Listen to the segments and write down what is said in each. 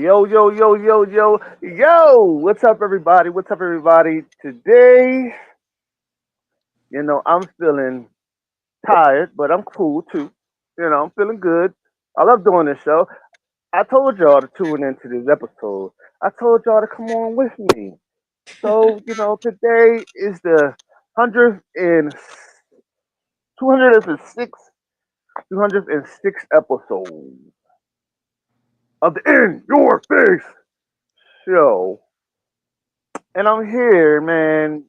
Yo, yo, yo, yo, yo, yo. What's up, everybody? What's up, everybody? Today, I'm feeling tired, but I'm cool too. I'm feeling good. I love doing this show. I told y'all to tune into this episode. I told y'all to come on with me. So, today is the 206th, 206th episode of the In Your Face show. And I'm here, man,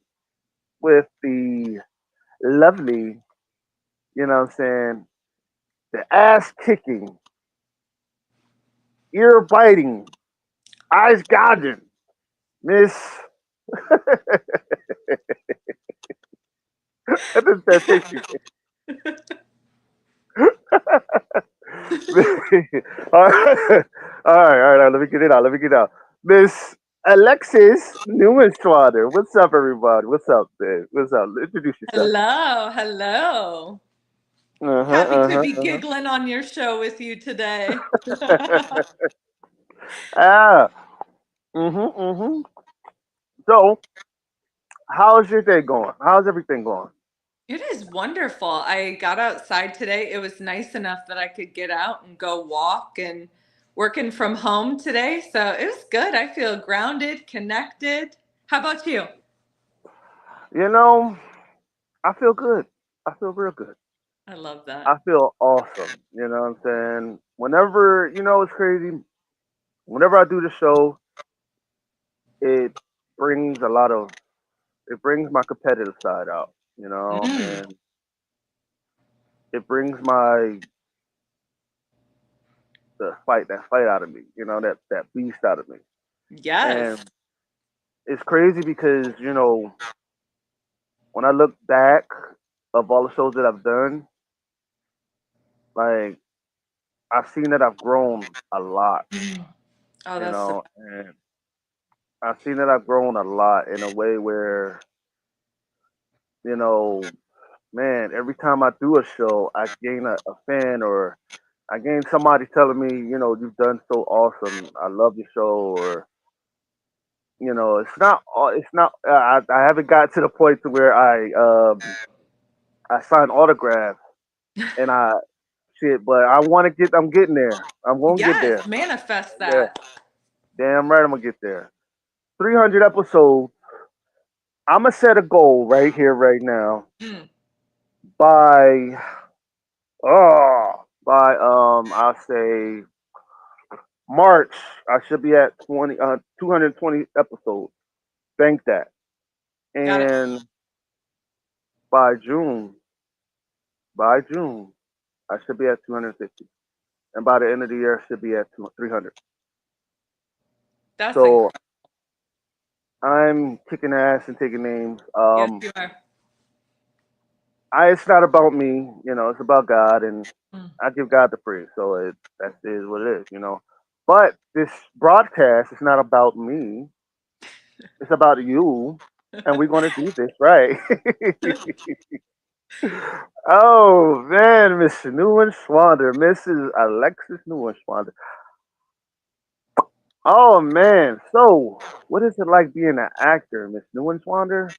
with the lovely, what I'm saying, the ass kicking, ear biting, eyes gouging, Miss. What does that take you? all right, all right. Let me get it out. Let me get it out. Miss Alexis Neuenschwander. What's up, everybody? What's up, man? What's up? Introduce yourself. Hello, hello. Uh huh. Happy Uh to huh. be Uh giggling on your show with you today. huh. ah. Mhm. Mhm. So, how's your day going? How's everything going? It is wonderful. I got outside today. It was nice enough that I could get out and go walk and working from home today. So it was good. I feel grounded, connected. How about you? You know, I feel good. I feel real good. I love that. I feel awesome. You know what I'm saying? Whenever, it's crazy. Whenever I do the show, it brings it brings my competitive side out, Mm, and it brings that fight out of me, that beast out of me. yes. And it's crazy because, when I look back of all the shows that I've done, like, I've seen that I've grown a lot, Mm. Oh, that's so. and I've seen that I've grown a lot in a way where, you know, man, every time I do a show, I gain a fan or I gain somebody telling me, you've done so awesome. I love your show, or it's not. I haven't got to the point to where I sign autographs and I shit, but I want to get. I'm getting there. I'm gonna get there. Yes, manifest Yeah, that. damn right, I'm gonna get there. 300 episodes. I'm gonna set a goal right here, right now. Mm. By I'll say March, I should be at 220 episodes. Bank that. Got it. And by June, by June, I should be at 250. And by the end of the year, I should be at 300. That's So incredible. I'm kicking ass and taking names. Yes, you are. It's not about me, it's about God, and Mm. I give God the praise. So that is what it is. But this broadcast is not about me. It's about you, and we're going to do this right. Oh man, Miss Neuenschwander, Mrs. Alexis Neuenschwander. Oh man, so what is it like being an actor, Miss Neuenschwander?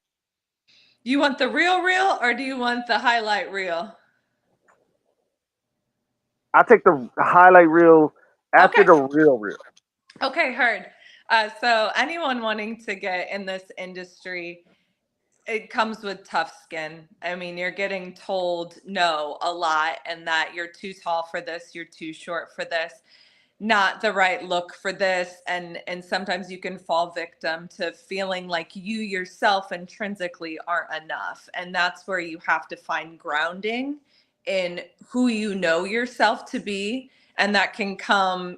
You want the real reel or do you want the highlight reel? I take the highlight reel after Okay. the real reel. Okay, heard. So anyone wanting to get in this industry, it comes with tough skin. I mean, you're getting told no a lot and that you're too tall for this, you're too short for this, not the right look for this, and sometimes you can fall victim to feeling like you yourself intrinsically aren't enough. And that's where you have to find grounding in who you know yourself to be, and that can come,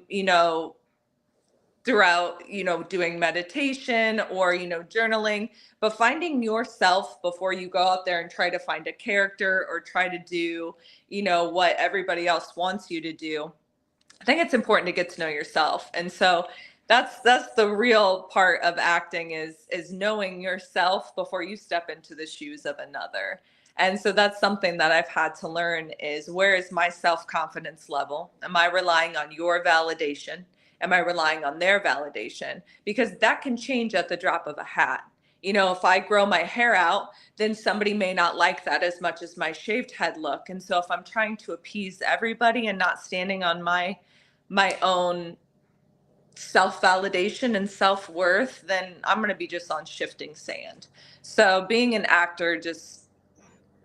throughout, doing meditation or, journaling, but finding yourself before you go out there and try to find a character or try to do, what everybody else wants you to do. I think it's important to get to know yourself. And so that's the real part of acting is knowing yourself before you step into the shoes of another. And so that's something that I've had to learn is, where is my self-confidence level? Am I relying on your validation? Am I relying on their validation? Because that can change at the drop of a hat. You know, if I grow my hair out, then somebody may not like that as much as my shaved head look. And so if I'm trying to appease everybody and not standing on my own self-validation and self-worth, then I'm going to be just on shifting sand. So being an actor, just,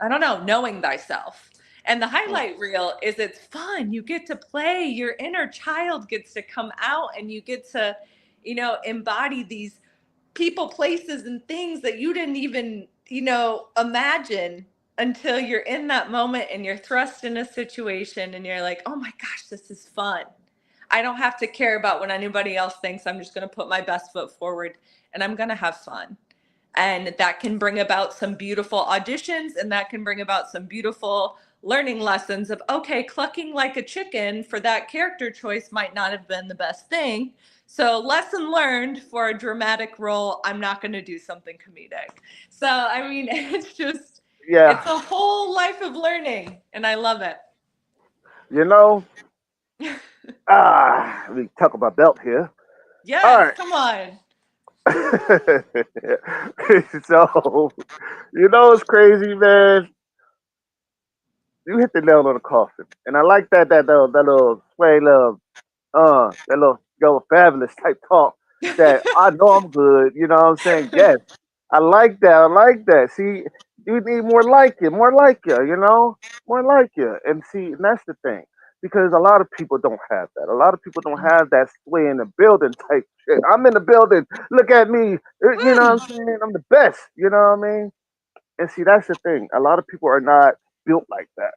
I don't know, knowing thyself. And the Mm. highlight reel is, it's fun. You get to play, your inner child gets to come out, and you get to, you know, embody these people, places, and things that you didn't even, you know, imagine until you're in that moment and you're thrust in a situation and you're like, oh my gosh, this is fun. I don't have to care about what anybody else thinks. I'm just going to put my best foot forward and I'm going to have fun. And that can bring about some beautiful auditions, and that can bring about some beautiful learning lessons of, okay, clucking like a chicken for that character choice might not have been the best thing. So lesson learned, for a dramatic role, I'm not going to do something comedic. So I mean, it's just, Yeah, it's a whole life of learning, and I love it. you know, we talk about belt here. All Yes, right. come on. So, it's crazy, man. You hit the nail on the coffin, and I like that little sway, that little go fabulous type talk. That I know I'm good. You know what I'm saying? Yes, I like that. I like that. See, you need more like you, more like you. More like you. And see, and that's the thing, because a lot of people don't have that. A lot of people don't have that sway in the building type shit. I'm in the building. Look at me. You know what I'm Mm, saying? I'm the best. You know what I mean? And see, that's the thing. A lot of people are not built like that.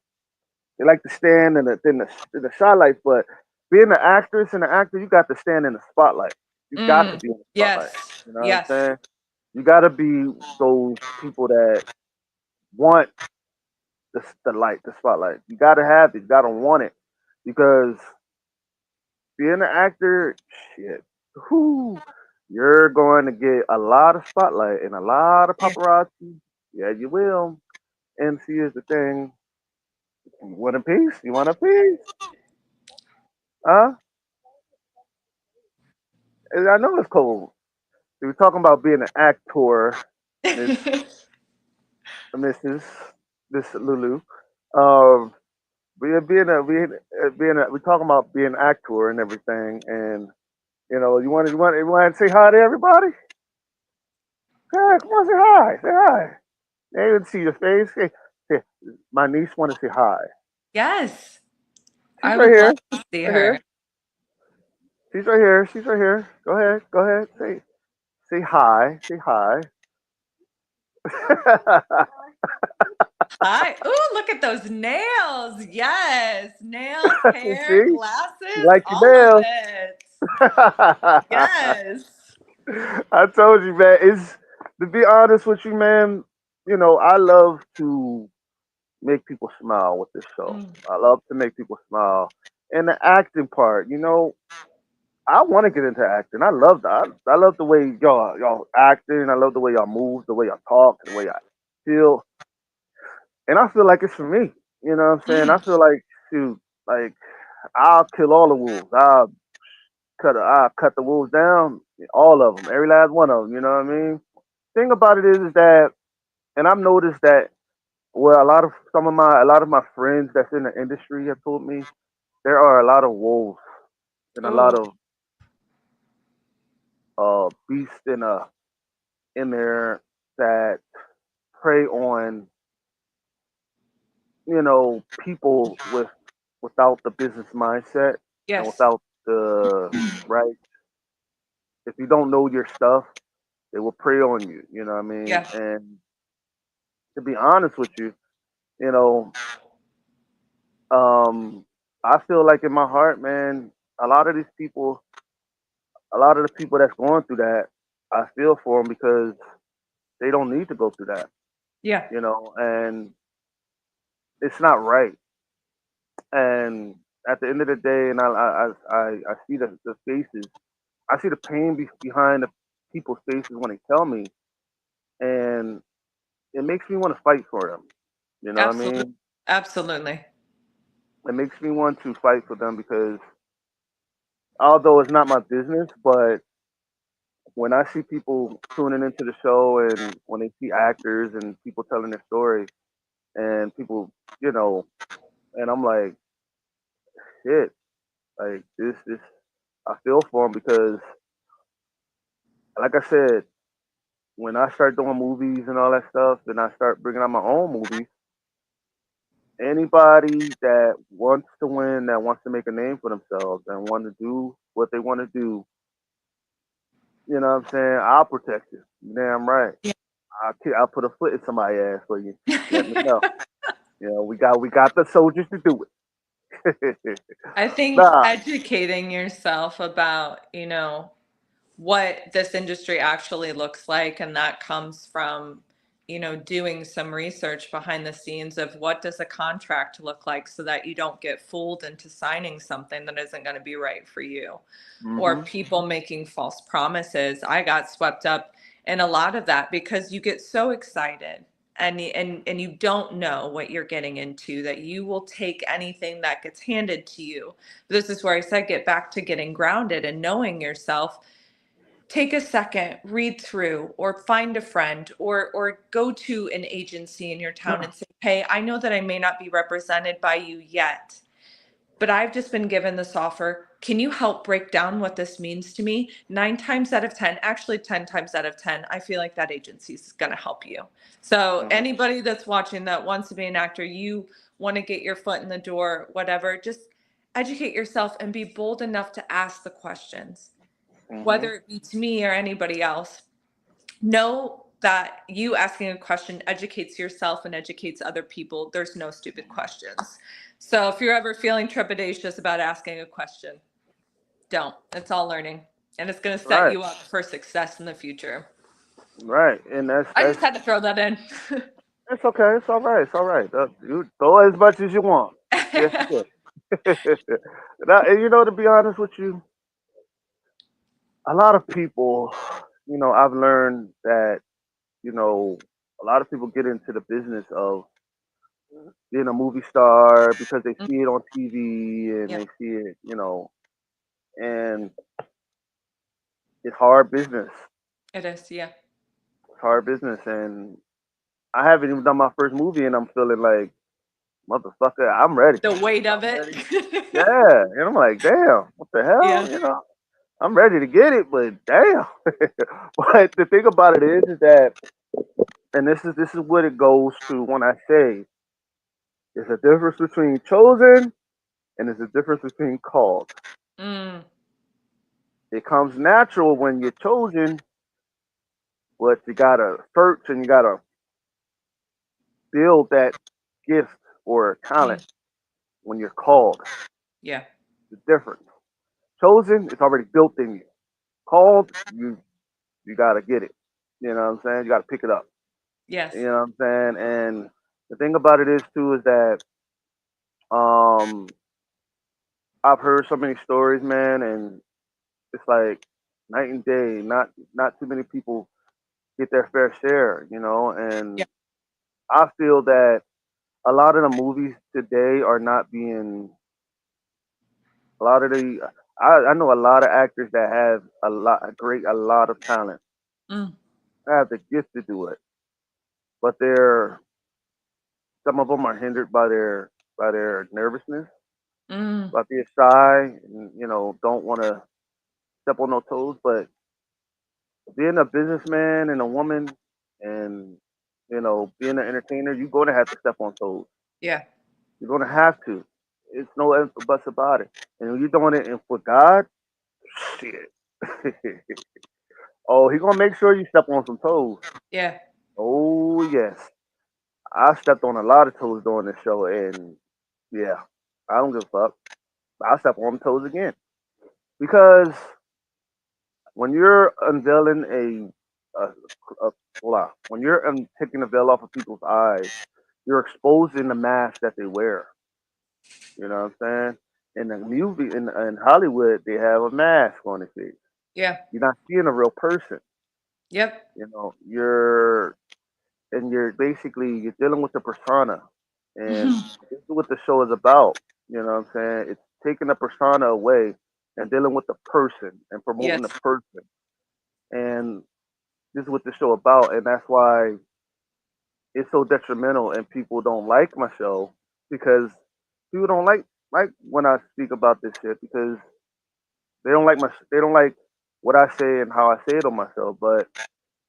They like to stand in the spotlight, but being an actress and an actor, you got to stand in the spotlight. You got to mm, be in the spotlight. yes, You know what I'm yes. saying? You got to be those people that want the light, the spotlight. You got to have it. You got to want it, because being an actor, shit, whoo, you're going to get a lot of spotlight and a lot of Yeah. paparazzi. Yeah, you will. And see, is the thing. You want a piece? You want a piece? Huh? And I know it's cold. We were talking about being an actor, Miss Mrs. Miss Lulu. Um, we talking about being an actor and everything, and you want to say hi to everybody. Yeah, come on, say hi, say hi. They didn't see your face. Hey, my niece want to say hi. Yes, She's I right would love here. to see Right here. her. She's right here. She's right here. Go ahead. Go ahead. Say hi. Say hi. Hi. Ooh, look at those nails. Yes. Nails, hair, See, you glasses, like all of your it. nails. Yes. I told you, man. It's To be honest with you, man. I love to make people smile with this show. Mm. I love to make people smile, and the acting part. I want to get into acting. I love that. I love the way y'all acting. I love the way y'all move, the way y'all talk, the way y'all feel, and I feel like it's for me. You know what I'm saying? I Mm. feel like, shoot, like I'll kill all the wolves. I'll cut the wolves down, all of them, every last one of them. You know what I mean? Thing about it is that, and I've noticed that, well, a lot of my friends that's in the industry have told me there are a lot of wolves and a lot Ooh. of beasts in there that prey on people without the business mindset and Yes. without the right. If you don't know your stuff, they will prey on you. You know what I mean? Yeah. And to be honest with you, you know, um, I feel like in my heart, man, a lot of these people, a lot of the people that's going through that, I feel for them, because they don't need to go through that. Yeah. And it's not right. And at the end of the day, and I see the faces, I see the pain behind the people's faces when they tell me, and it makes me want to fight for them. You know what I Absolutely. mean? Absolutely. It makes me want to fight for them, because although it's not my business, but when I see people tuning into the show and when they see actors and people telling their story and people, you know, and I'm like, shit, like this, I feel for them because, like I said, when I start doing movies and all that stuff, and I start bringing out my own movies, anybody that wants to win, that wants to make a name for themselves, and want to do what they want to do, you know what I'm saying? I'll protect you. You damn right. I'll put a foot in somebody's ass for you. Let me know. You know, we got the soldiers to do it. I think Nah. educating yourself about, what this industry actually looks like, and that comes from, doing some research behind the scenes of what does a contract look like so that you don't get fooled into signing something that isn't going to be right for you, or Mhm. people making false promises. I got swept up in a lot of that because you get so excited, and you don't know what you're getting into, that you will take anything that gets handed to you. This is where I said, get back to getting grounded and knowing yourself. Take a second, read through, or find a friend, or go to an agency in your town and say, hey, I know that I may not be represented by you yet, but I've just been given this offer. Can you help break down what this means to me? 9 times out of 10, actually 10 times out of 10, I feel like that agency is going to help you. So Mhm. anybody that's watching that wants to be an actor, you want to get your foot in the door, whatever, just educate yourself and be bold enough to ask the questions, Mhm. whether it be to me or anybody else. Know that you asking a question educates yourself and educates other people. There's no stupid questions. So if you're ever feeling trepidatious about asking a question, don't. It's all learning. And it's going to set Right. you up for success in the future. Right. And that's I that's just had to throw that in. it's okay. It's all right. It's all right. You throw as much as you want. Yes, yes. And you know, to be honest with you, a lot of people, I've learned that, you know, a lot of people get into the business of being a movie star because they see it on TV and Yeah, they see it, and it's hard business. it is. Yeah. It's hard business. And I haven't even done my first movie and I'm feeling like, motherfucker, I'm ready. The weight of I'm it. ready. Yeah. And I'm like, damn, what the hell? Yeah. I'm ready to get it, but damn. But the thing about it is that, and this is what it goes to when I say there's a difference between chosen and there's a difference between called. Mm, It comes natural when you're chosen, but you gotta search and you gotta build that gift or talent mm, when you're called. yeah. It's different. Chosen, it's already built in you. Called, you gotta get it. You know what I'm saying? You gotta pick it up. You Yes. know what I'm saying? And the thing about it is too is that um I've heard so many stories, man, and it's like night and day. Not too many people get their fair share, Yeah. and I feel that a lot of the movies today are not being a lot of the I know a lot of actors that have a lot of talent, Mm, have the gift to do it, but they're some of them are hindered by their nervousness, mm, by being shy, and don't want to step on no toes. But being a businessman and a woman, and being an entertainer, you're going to have to step on toes. yeah. You're going to have to. It's no ifs or buts about it. And when you're doing it for God, shit. Oh, he gonna make sure you step on some toes. Yeah. Oh yes, I stepped on a lot of toes during this show, and yeah, I don't give a fuck. I'll step on toes again because when you're unveiling a blah, when you're taking the veil off of people's eyes, you're exposing the mask that they wear. You know what I'm saying? In the movie, in Hollywood, they have a mask on their face. Yeah. You're not seeing a real person. Yep. You're basically you're dealing with the persona, and this is what the show is about. You know what I'm saying? It's taking the persona away and dealing with the person and promoting the Yes. person. And this is what the show about, and that's why it's so detrimental and people don't like my show because people don't like when I speak about this shit because they don't like what I say and how I say it on my show. But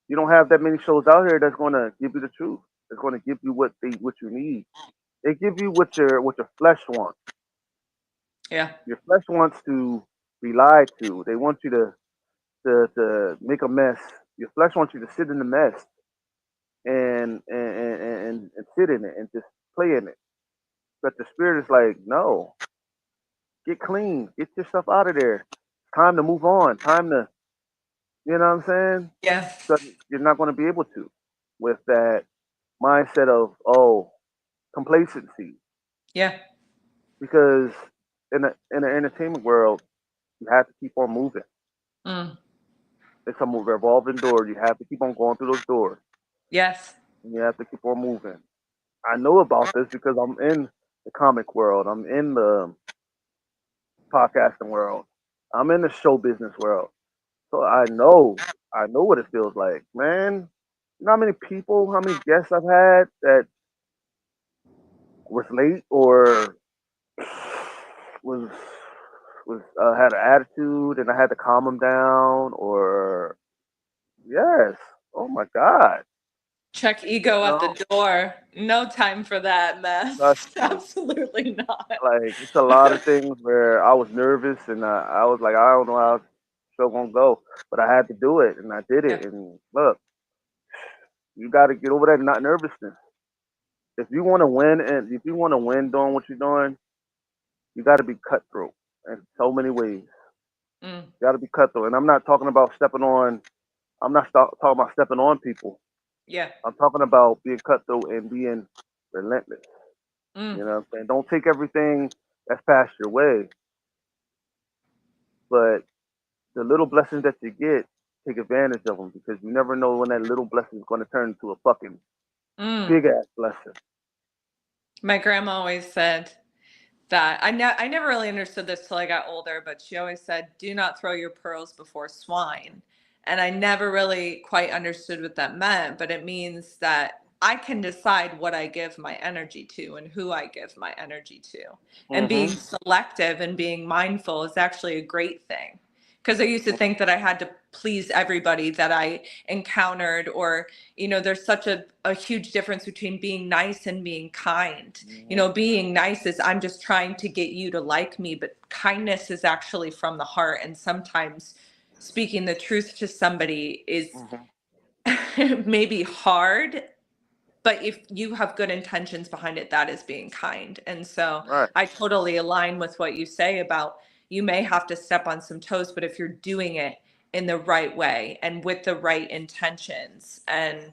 you don't have that many shows out here that's gonna give you the truth. It's gonna give you what you need. They give you what your flesh wants. Yeah. Your flesh wants to be lied to. They want you to make a mess. Your flesh wants you to sit in the mess and sit in it and just play in it. But the spirit is like, no, get clean, get yourself out of there. Time to move on. Time to, you know what I'm saying? Yeah. But you're not going to be able to with that mindset of complacency Yeah. because in the entertainment world, you have to keep on moving. Mm. It's a revolving door. You have to keep on going through those doors. Yes. And you have to keep on moving. I know about this because I'm in the comic world. I'm in the podcasting world. I'm in the show business world. So I know what it feels like, man. You know how many people, how many guests I've had that was late or was had an attitude and I had to calm them down or yes, oh my god, Check ego you at the know, door. No time for that trust mess. me. Absolutely not. Like it's a lot of things where I was nervous and I was like I don't know how the show gonna go, but I had to do it and I did Yeah. it and look, you got to get over that not nervousness. If you want to win and if you want to win doing what you're doing, you got to be cutthroat in so many ways. Mm. You got to be cutthroat, and I'm not talking about stepping on. I'm not talking about stepping on people. Yeah. I'm talking about being cutthroat and being relentless. Mm. You know what I'm saying? Don't take everything that's passed your way, but the little blessings that you get, take advantage of them because you never know when that little blessing is going to turn into a fucking Mm. big ass blessing. My grandma always said that I never really understood this till I got older, but she always said, "Do not throw your pearls before swine." And I never really quite understood what that meant, but it means that I can decide what I give my energy to and who I give my energy to. And being Hmm. selective and being mindful is actually a great thing. Because I used to think that I had to please everybody that I encountered, or, there's such a huge difference between being nice and being kind. Hmm. Being nice is I'm just trying to get you to like me, but kindness is actually from the heart. And sometimes speaking the truth to somebody is Hmm. maybe hard, but if you have good intentions behind it, that is being kind. And so Right. I totally align with what you say about you may have to step on some toes, but if you're doing it in the right way and with the right intentions, and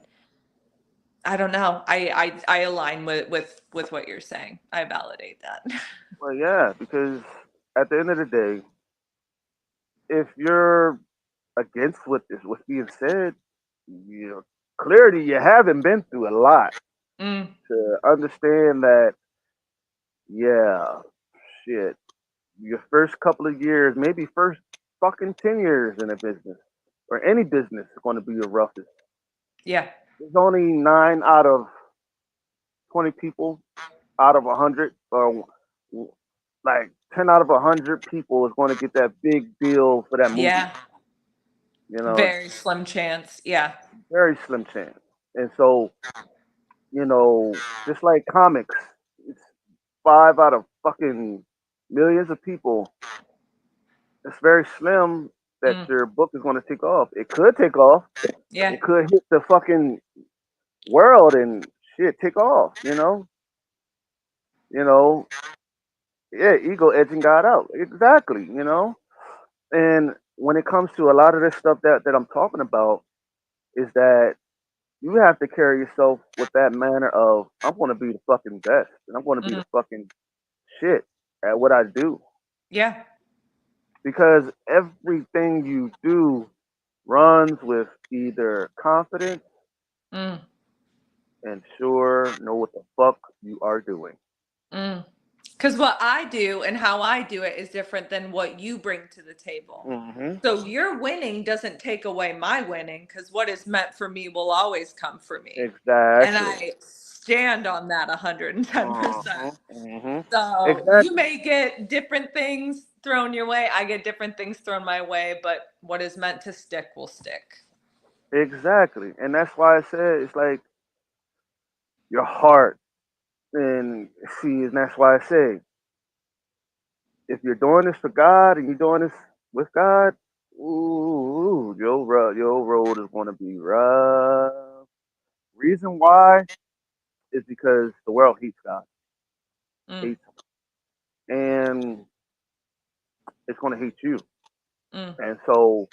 I don't know, I align with what you're saying. I validate that. Well, yeah, because at the end of the day, if you're against what's being said, you know, clearly you haven't been through a lot Mm, to understand that. Yeah, shit. Your first couple of years, maybe first fucking 10 years in a business or any business is going to be your roughest. yeah. There's only 9 out of 20 people out of 100, or like 10 out of 100 people is going to get that big deal for that movie. Yeah. You know, it's Very slim chance. Yeah. very slim chance. And so, just like comics, it's 5 out of fucking millions of people. It's very slim that Mm, your book is going to take off. It could take off. yeah. It could hit the fucking world and shit take off. You know, yeah, ego edging God out. Exactly. And when it comes to a lot of this stuff that I'm talking about, is that you have to carry yourself with that manner of I'm going to be the fucking best and I'm going to be Mm, the fucking shit at what I do yeah. because everything you do runs with either confidence Mm, and sure know what the fuck you are doing. mm. Because what I do and how I do it is different than what you bring to the table. Hmm. So your winning doesn't take away my winning because what is meant for me will always come for me. And Exactly. I stand on that 110%. Hmm. Hmm. So you Exactly. may get different things thrown your way. I get different things thrown my way, but what is meant to stick will stick. Exactly. And that's why I said it's like your heart. And see, and that's why I say if you're doing this for God and you're doing this with God, ooh, your road is going to be rough. Reason why is because the world hates God, Mm, hates him, and it's going to hate you. mm. And so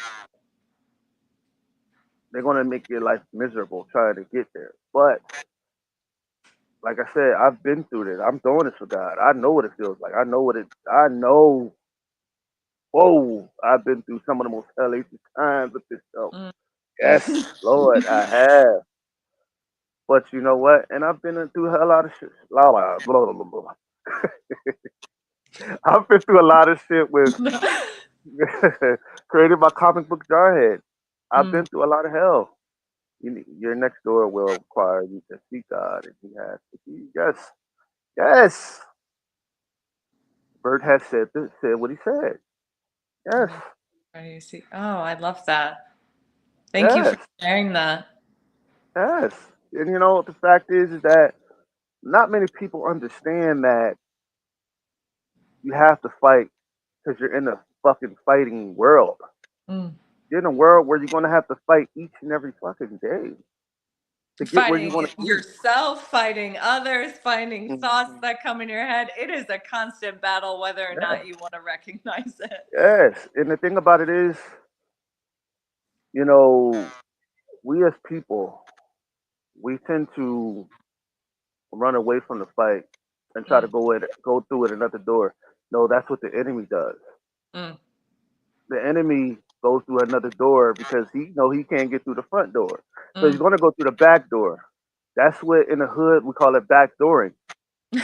they're going to make your life miserable trying to get there. But like I said, I've been through this. I'm doing this for God. I know what it feels like. I know what it. I know. Whoa! I've been through some of the most hellacious times with this show. Mm. Yes, Lord, I have. But you know what? And I've been through a lot of shit. I've been through a lot of shit with created by comic book jarhead. I've Mm. been through a lot of hell. Your next door will require you to seek God, and He has to be. Yes, yes. Bert has said what he said. Yes, Crazy. Oh, I love that. Thank you for yes, sharing that. yes. And you know the fact is that not many people understand that you have to fight because you're in a fucking fighting world. Mm. You're in a world where you're gonna have to fight each and every fucking day to get where you Fighting want to be. yourself, fighting others, finding thoughts Mhm. that come in your head. It is a constant battle, whether or Yeah. not you want to recognize it. Yes, and the thing about it is, you know, we as people, we tend to run away from the fight and try to Mm. go through it another door. No, that's what the enemy does. Mm. The enemy goes through another door because he know he can't get through the front door, so he's Mm. going to go through the back door. That's what in the hood we call it backdooring.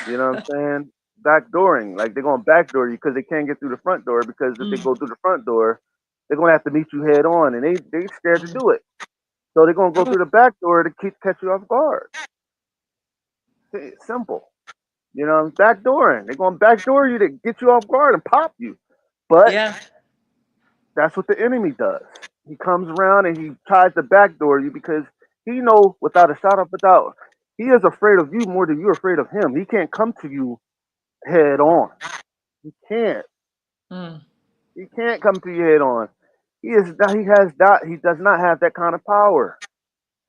You know what I'm saying? Backdooring, like they're going to backdoor you because they can't get through the front door. Because if they Mm. go through the front door, they're going to have to meet you head on, and they scared to Mm. do it. So they're going to go Oh, through the back door to catch you off guard. It's simple. You know, backdooring. They're going to backdoor you to get you off guard and pop you. But yeah. that's what the enemy does. He comes around and he tries to backdoor you because he know without a shot of a doubt, he is afraid of you more than you're afraid of him. He can't come to you head on. He can't. Mm. He can't come to you head on. He is. He has that. He does not have that kind of power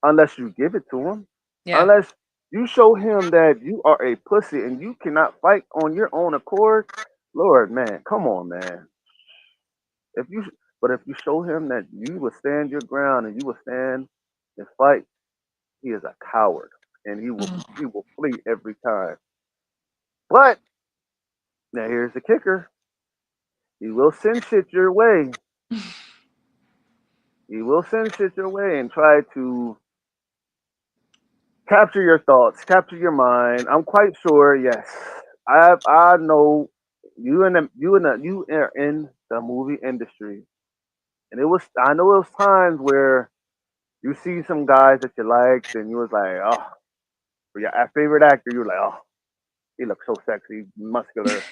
unless you give it to him. Yeah. Unless you show him that you are a pussy and you cannot fight on your own accord. Lord, man, come on, man. If you, but if you show him that you will stand your ground and you will stand and fight, he is a coward and Mm. he will flee every time. But now here's the kicker: he will send shit your way. He will send shit your way and try to capture your thoughts, capture your mind. I'm quite sure. Yes, I know you are in the movie industry, and it was I know it was times where you see some guys that you liked, and you was like, oh, for your favorite actor, you were like, oh, he looks so sexy, muscular,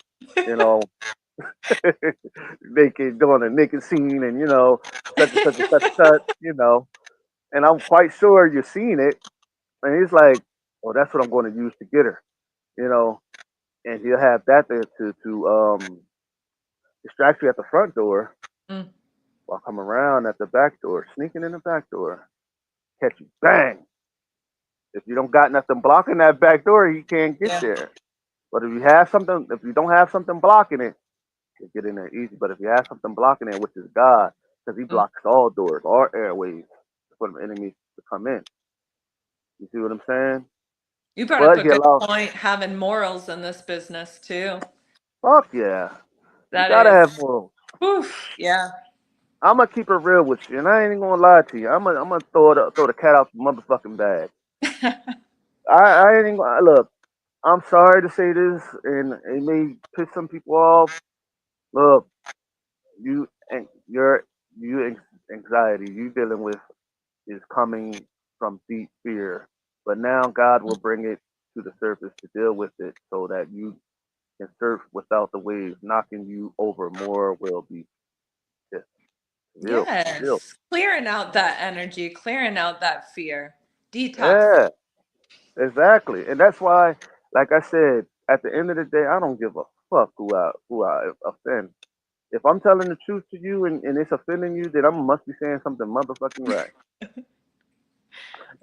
you know, naked, doing a naked scene, and such and such and such and such, and I'm quite sure you've seen it, and he's like, oh, that's what I'm going to use to get her, you know, and he'll have that there to distract you at the front door Mm. while come around at the back door, sneaking in the back door, catch you, bang. If you don't got nothing blocking that back door, he can't get Yeah. there. But if you don't have something blocking it, you get in there easy. But if you have something blocking it, which is God, because He Mm. blocks all doors, all airways for the enemies to come in. You see what I'm saying? You brought up But a He good allows. point, having morals in this business too. Fuck yeah, you That gotta have is, morals. whew, yeah. I'm gonna keep it real with you, and I ain't even gonna lie to you. I'm gonna throw the cat out the motherfucking bag. I ain't even gonna look. I'm sorry to say this, and it may piss some people off. Look, you and anxiety you dealing with is coming from deep fear, but now God will bring it to the surface to deal with it, so that you can surf without the waves knocking you over. More will be it's real, real. Yes. Clearing out that energy, clearing out that fear, Yeah, detoxing. exactly. And that's why, like I said, at the end of the day, I don't give a fuck who I offend. If I'm telling the truth to you and it's offending you, then I must be saying something motherfucking right.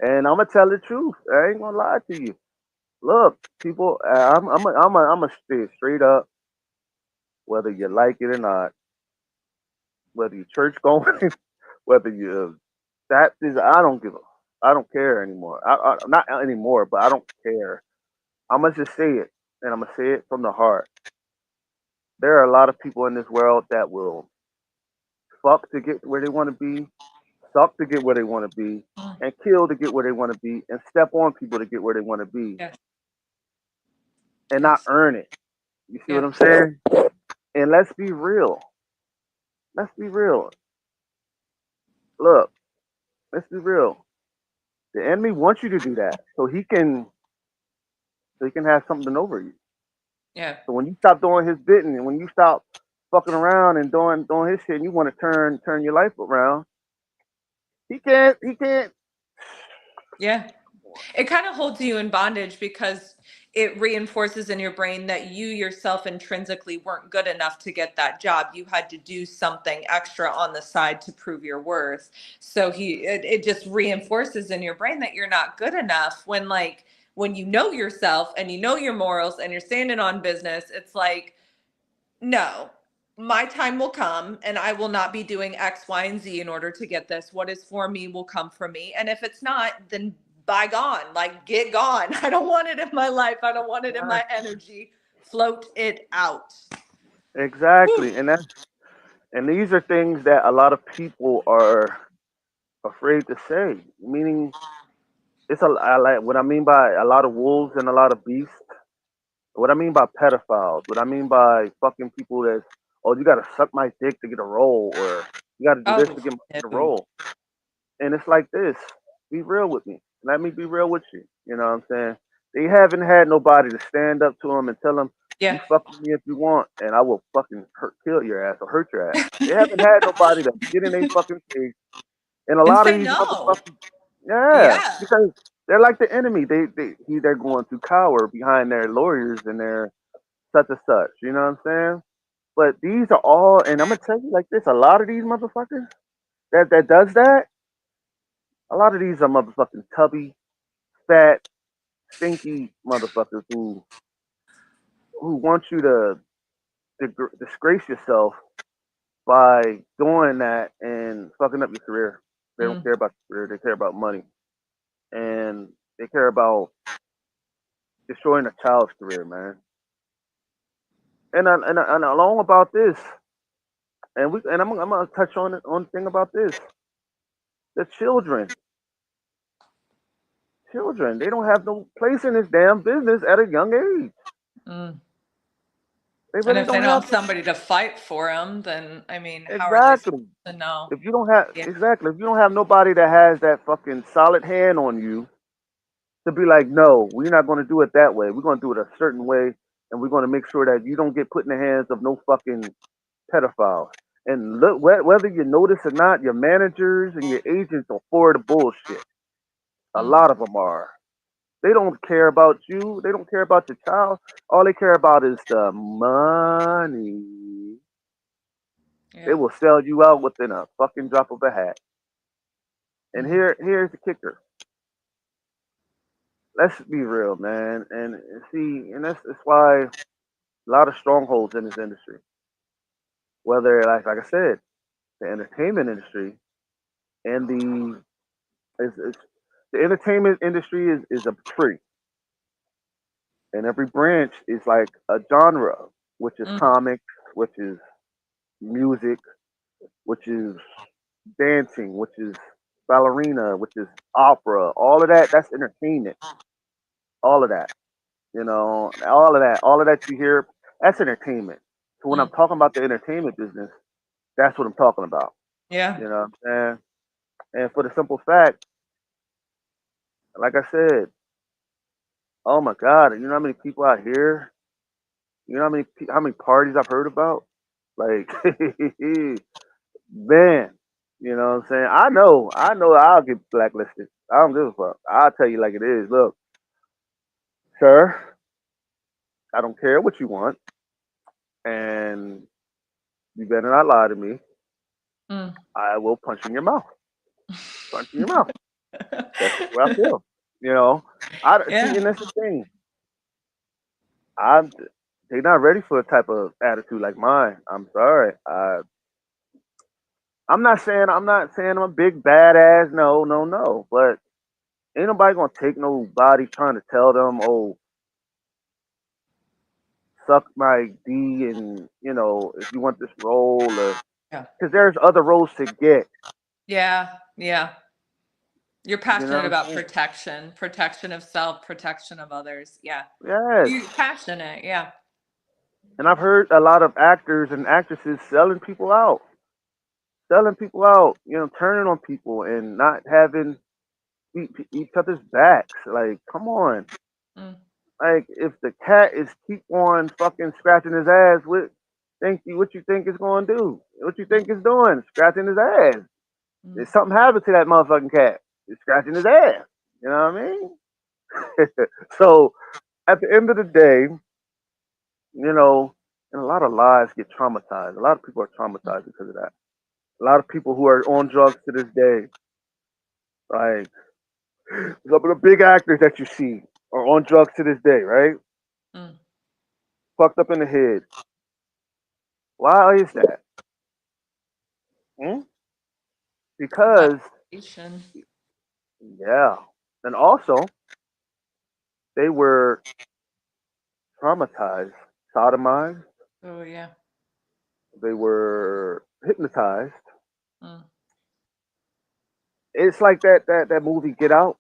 And I'm gonna tell the truth. I ain't gonna lie to you. Look, people, I'm a stay straight up, whether you like it or not, whether you church going, whether you Baptist, I don't care anymore. Not anymore, but I don't care. I'm gonna just say it, and I'm gonna say it from the heart. There are a lot of people in this world that will fuck to get where they want to be, suck to get where they want to be, Mm, and kill to get where they want to be, and step on people to get where they want to be, yes, and not yes, earn it. You see what yeah, I'm saying? And let's be real. Let's be real. Look, let's be real. The enemy wants you to do that so he can have something over you. yeah, So when you stop doing his bidding and when you stop fucking around and doing his shit and you want to turn your life around, he can't. yeah. It kind of holds you in bondage because it reinforces in your brain that you yourself intrinsically weren't good enough to get that job. You had to do something extra on the side to prove your worth. So it just reinforces in your brain that you're not good enough when you know yourself and you know your morals and you're standing on business. It's like, no, my time will come and I will not be doing X, Y, and Z in order to get this. What is for me will come from me. And if it's not, then by gone, like get gone. I don't want it in my life. I don't want it in Yeah, my energy. Float it out. Whew. exactly, and these are things that a lot of people are afraid to say. Meaning, I like what I mean by a lot of wolves and a lot of beasts. What I mean by pedophiles. What I mean by fucking people that's, oh, you gotta suck my dick to get a role, or you gotta do this Oh, to get a no. role. And it's like this. Be real with me. Let me be real with you. You know what I'm saying? They haven't had nobody to stand up to them and tell them, you Yeah. fuck with me if you want, and I will fucking kill your ass or hurt your ass. They haven't had nobody to get in their fucking face. And a And lot of say these no. motherfuckers, yeah, Yeah. because they're like the enemy. They're going to cower behind their lawyers and their such and such. You know what I'm saying? But these are all, and I'm gonna tell you like this: a lot of these motherfuckers that does that, a lot of these are motherfucking tubby, fat, stinky motherfuckers who want you to disgrace yourself by doing that and fucking up your career. They don't Mm. care about your career; they care about money, and they care about destroying a child's career, man. And along about this, I'm gonna touch on the thing about this: the children, they don't have no place in this damn business at a young age. Mm. They And really if they don't don't have have no. somebody to fight for them, then I mean, how are they supposed Exactly. to know? If you don't have Yeah. exactly, if you don't have nobody that has that fucking solid hand on you to be like, no, we're not going to do it that way. We're going to do it a certain way, and we're going to make sure that you don't get put in the hands of no fucking pedophile. And look, whether you notice or not, your managers and your agents are for the bullshit. A Mm. lot of them are. They don't care about you. They don't care about your child. All they care about is the money. They Yeah. will sell you out within a fucking drop of a hat. And Mm. here's the kicker. Let's be real, man. And see, and that's why a lot of strongholds in this industry. Whether like I said, the entertainment industry and is the entertainment industry is a tree, and every branch is like a genre, which is Mm. comics, which is music, which is dancing, which is ballerina, which is opera. All of that, that's entertainment. All of that. all of that you hear, that's entertainment. So when I'm Mm. talking about the entertainment business, that's what I'm talking about. Yeah. You know what I'm saying? And for the simple fact, like I said, oh my God, you know how many people out here, you know how many parties I've heard about? Like, man, you know what I'm saying? I know I'll get blacklisted. I don't give a fuck. I'll tell you like it is. Look, sir, I don't care what you want, and you better not lie to me. Mm. I will punch you in your mouth. Punch you in your mouth. That's just where I feel. You know, I see, Yeah. and that's the thing. I'm They're not ready for a type of attitude like mine. I'm sorry. I'm not saying I'm a big badass. No, no, no. But ain't nobody gonna take nobody trying to tell them, oh, suck my D, and if you want this role, or Yeah. because there's other roles to get. Yeah. Yeah. You're You know passionate what I'm about saying? protection, protection of self, protection of others. Yeah. Yes. You passionate. Yeah. And I've heard a lot of actors and actresses selling people out, turning on people and not having each other's backs. Like, come on. Mm. Like, if the cat is keep on fucking scratching his ass, what you think it's going to do? What you think it's doing? Scratching his ass. Mm. If something happened to that motherfucking cat, it's scratching his ass. You know what I mean? So at the end of the day, you know, and a lot of lives get traumatized. A lot of people are Mm. traumatized because of that. A lot of people who are on drugs to this day, like some of the big actors that you see are on drugs to this day, right? Mm. Fucked up in the head. Why is that? Hmm? Because, Validation. yeah. And also, they were traumatized, sodomized, Oh yeah. they were hypnotized. Mm. It's like that movie Get Out,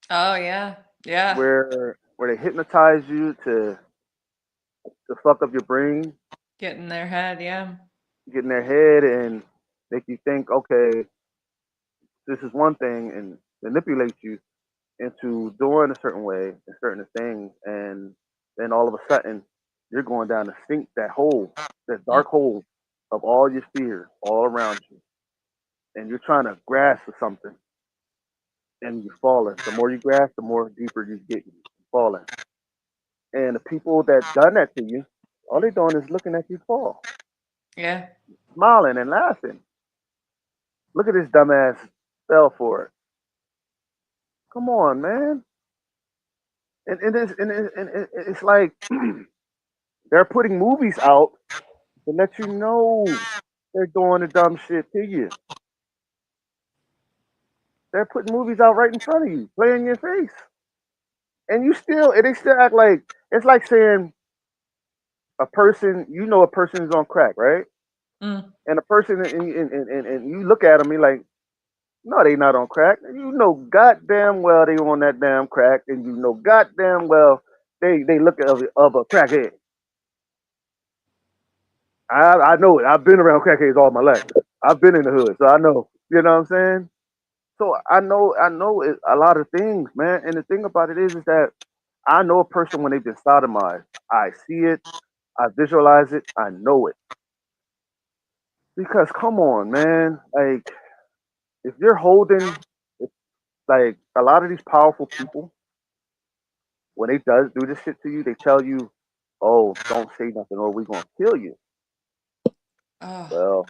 Oh yeah. Yeah. where they hypnotize you to fuck up your brain, Get in their head. Yeah. get in their head, and make you think, okay, this is one thing, and manipulate you into doing a certain way and certain things, and then all of a sudden you're going down the sink, that hole, that Mm. dark hole of all your fears all around you, and you're trying to grasp for something, and you're falling. The more you grasp, the more deeper you get, falling. And the people that done that to you, all they doing is looking at you fall, Yeah. smiling and laughing. Look at this dumbass fell for it. Come on, man. And it's like they're putting movies out to let you know they're doing the dumb shit to you. They're putting movies out right in front of you, playing in your face, and they still act like it's like saying a person is on crack, right? Mm. And a person, and you look at them, you're like, no, they not on crack. You know goddamn well they on that damn crack, and you know goddamn well they look of a crackhead. I know it. I've been around crackheads all my life. I've been in the hood, so I know. You know what I'm saying? So I know a lot of things, man. And the thing about it is that I know a person when they've been sodomized. I see it, I visualize it, I know it. Because come on, man, like if you're holding, if, like a lot of these powerful people, when they does do this shit to you, they tell you, "Oh, don't say nothing, or we're gonna kill you." Oh. Well,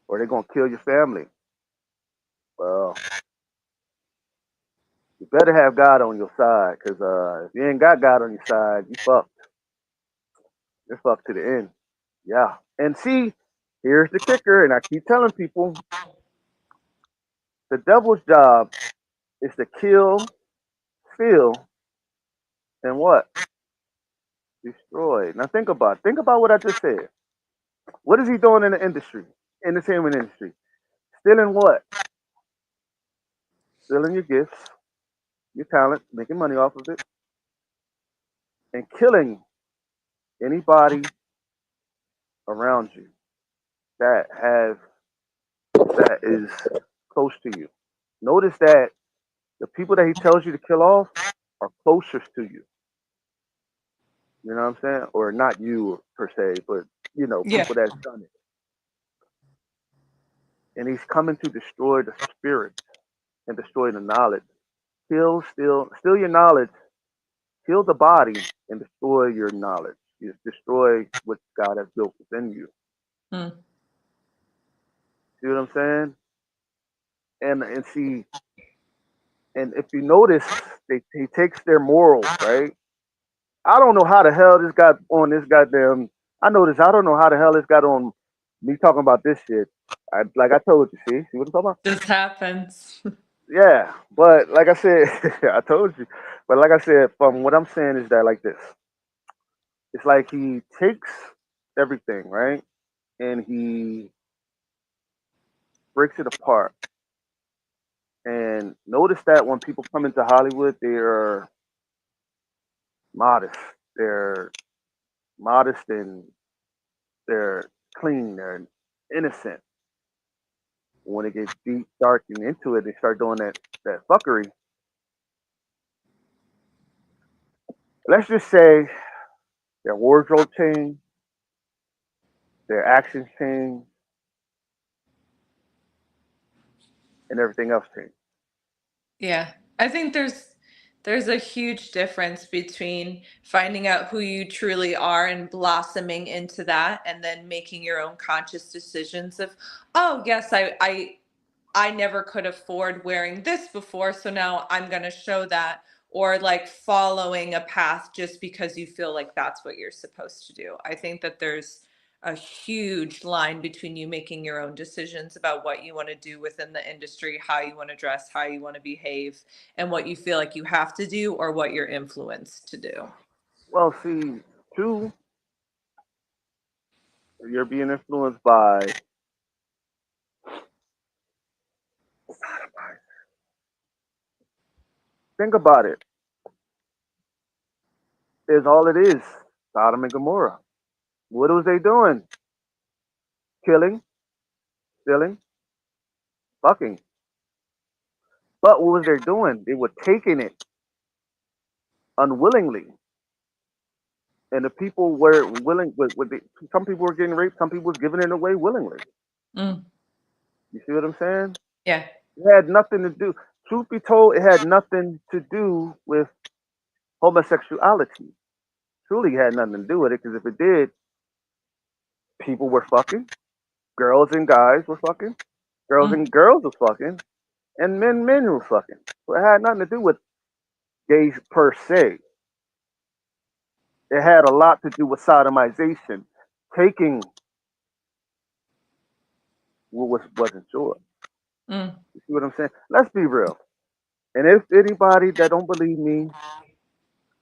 or they're gonna kill your family. Well, you better have God on your side, cause if you ain't got God on your side, you fucked. You're fucked to the end. Yeah. And see, here's the kicker, and I keep telling people, the devil's job is to kill, steal, and what? Destroy. Now think about what I just said. What is he doing in the industry, entertainment industry? Stealing what? Stealing your gifts, your talent, making money off of it, and killing anybody around you that have that is close to you. Notice that the people that he tells you to kill off are closest to you. You know what I'm saying? Or not you per se, but Yeah. people that's done it. And he's coming to destroy the spirit and destroy the knowledge. Steal your knowledge, kill the body, and destroy your knowledge. You destroy what God has built within you. Mm. See what I'm saying? And see, and if you notice, he takes their morals, right? I don't know how the hell this got on this goddamn. I noticed. I don't know how the hell this got on me talking about this shit. Like I told you, see what I'm talking about? This happens. Yeah, but like I said, I told you. But like I said, from what I'm saying is that like this. It's like he takes everything, right? And he breaks it apart. And notice that when people come into Hollywood, they're modest. They're modest and they're clean. They're innocent. When it gets deep, dark, and into it, they start doing that fuckery. Let's just say their wardrobe change, their actions change, and everything else change. Yeah. I think there's a huge difference between finding out who you truly are and blossoming into that and then making your own conscious decisions of, oh, yes, I never could afford wearing this before, so now I'm going to show that. Or like following a path just because you feel like that's what you're supposed to do. I think that there's a huge line between you making your own decisions about what you want to do within the industry, how you want to dress, how you want to behave, and what you feel like you have to do or what you're influenced to do. Well, see, two, you're being influenced by. Think about it. Is all it is. Sodom and Gomorrah. What was they doing? Killing, stealing, fucking. But what was they doing? They were taking it unwillingly, and the people were willing. Some people were getting raped. Some people was giving it away willingly. Mm, You see what I'm saying? yeah. It had nothing to do. Truth be told, it had nothing to do with homosexuality. Truly had nothing to do with it, because if it did, people were fucking, girls and guys were fucking, girls Mm, and girls was fucking, and men was fucking. So it had nothing to do with gays per se. It had a lot to do with sodomization, taking what wasn't yours. mm. You see what I'm saying? Let's be real. And if anybody that don't believe me,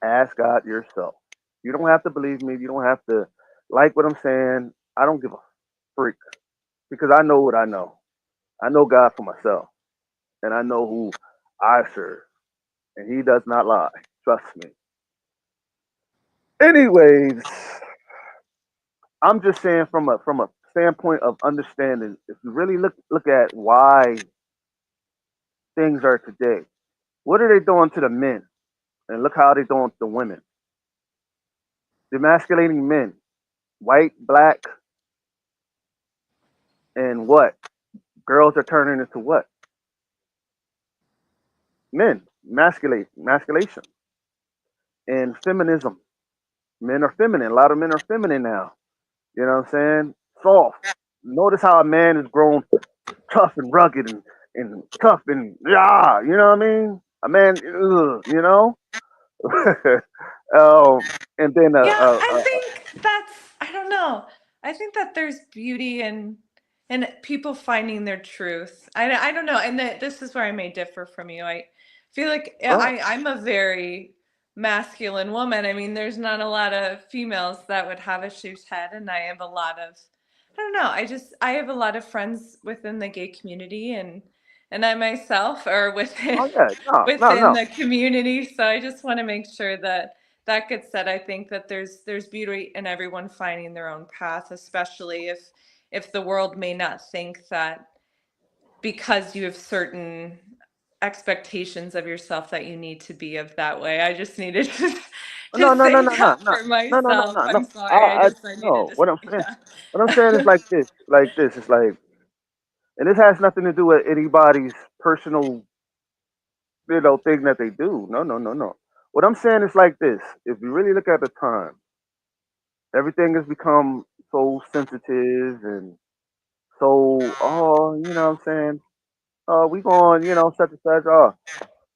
ask God yourself. You don't have to believe me. You don't have to like what I'm saying. I don't give a freak, because I know what I know. I know God for myself, and I know who I serve, and He does not lie. Trust me. Anyways, I'm just saying from a standpoint of understanding. If you really look at why things are today, what are they doing to the men, and look how they doing to the women. Demasculating men, white, black, and what? Girls are turning into what? Men. Masculation, and feminism. Men are feminine. A lot of men are feminine now. You know what I'm saying? Soft. Notice how a man is grown tough and rugged and tough and yeah, you know what I mean? A man, ugh, you know. And then Yeah, I think that's, I don't know. I think that there's beauty in people finding their truth. I don't know. And this is where I may differ from you. I feel like oh, I'm a very masculine woman. I mean, there's not a lot of females that would have a shoes head, and I have a lot of, I don't know. I have a lot of friends within the gay community, and I myself are within oh yeah, no, no, within no. the community. So I just want to make sure that that gets said, I think that there's beauty in everyone finding their own path, especially if the world may not think that because you have certain expectations of yourself that you need to be of that way. I just needed to No, no, no, say no, no, that no, for no, no, no, myself. no, I'm no. sorry. I needed No. to What I'm say saying, what I'm saying is that. like this. It's like, and this has nothing to do with anybody's personal, thing that they do. No, no, no, no. What I'm saying is like this. If you really look at the time, everything has become so sensitive and so, oh, what I'm saying, oh, we going, such and such. Oh,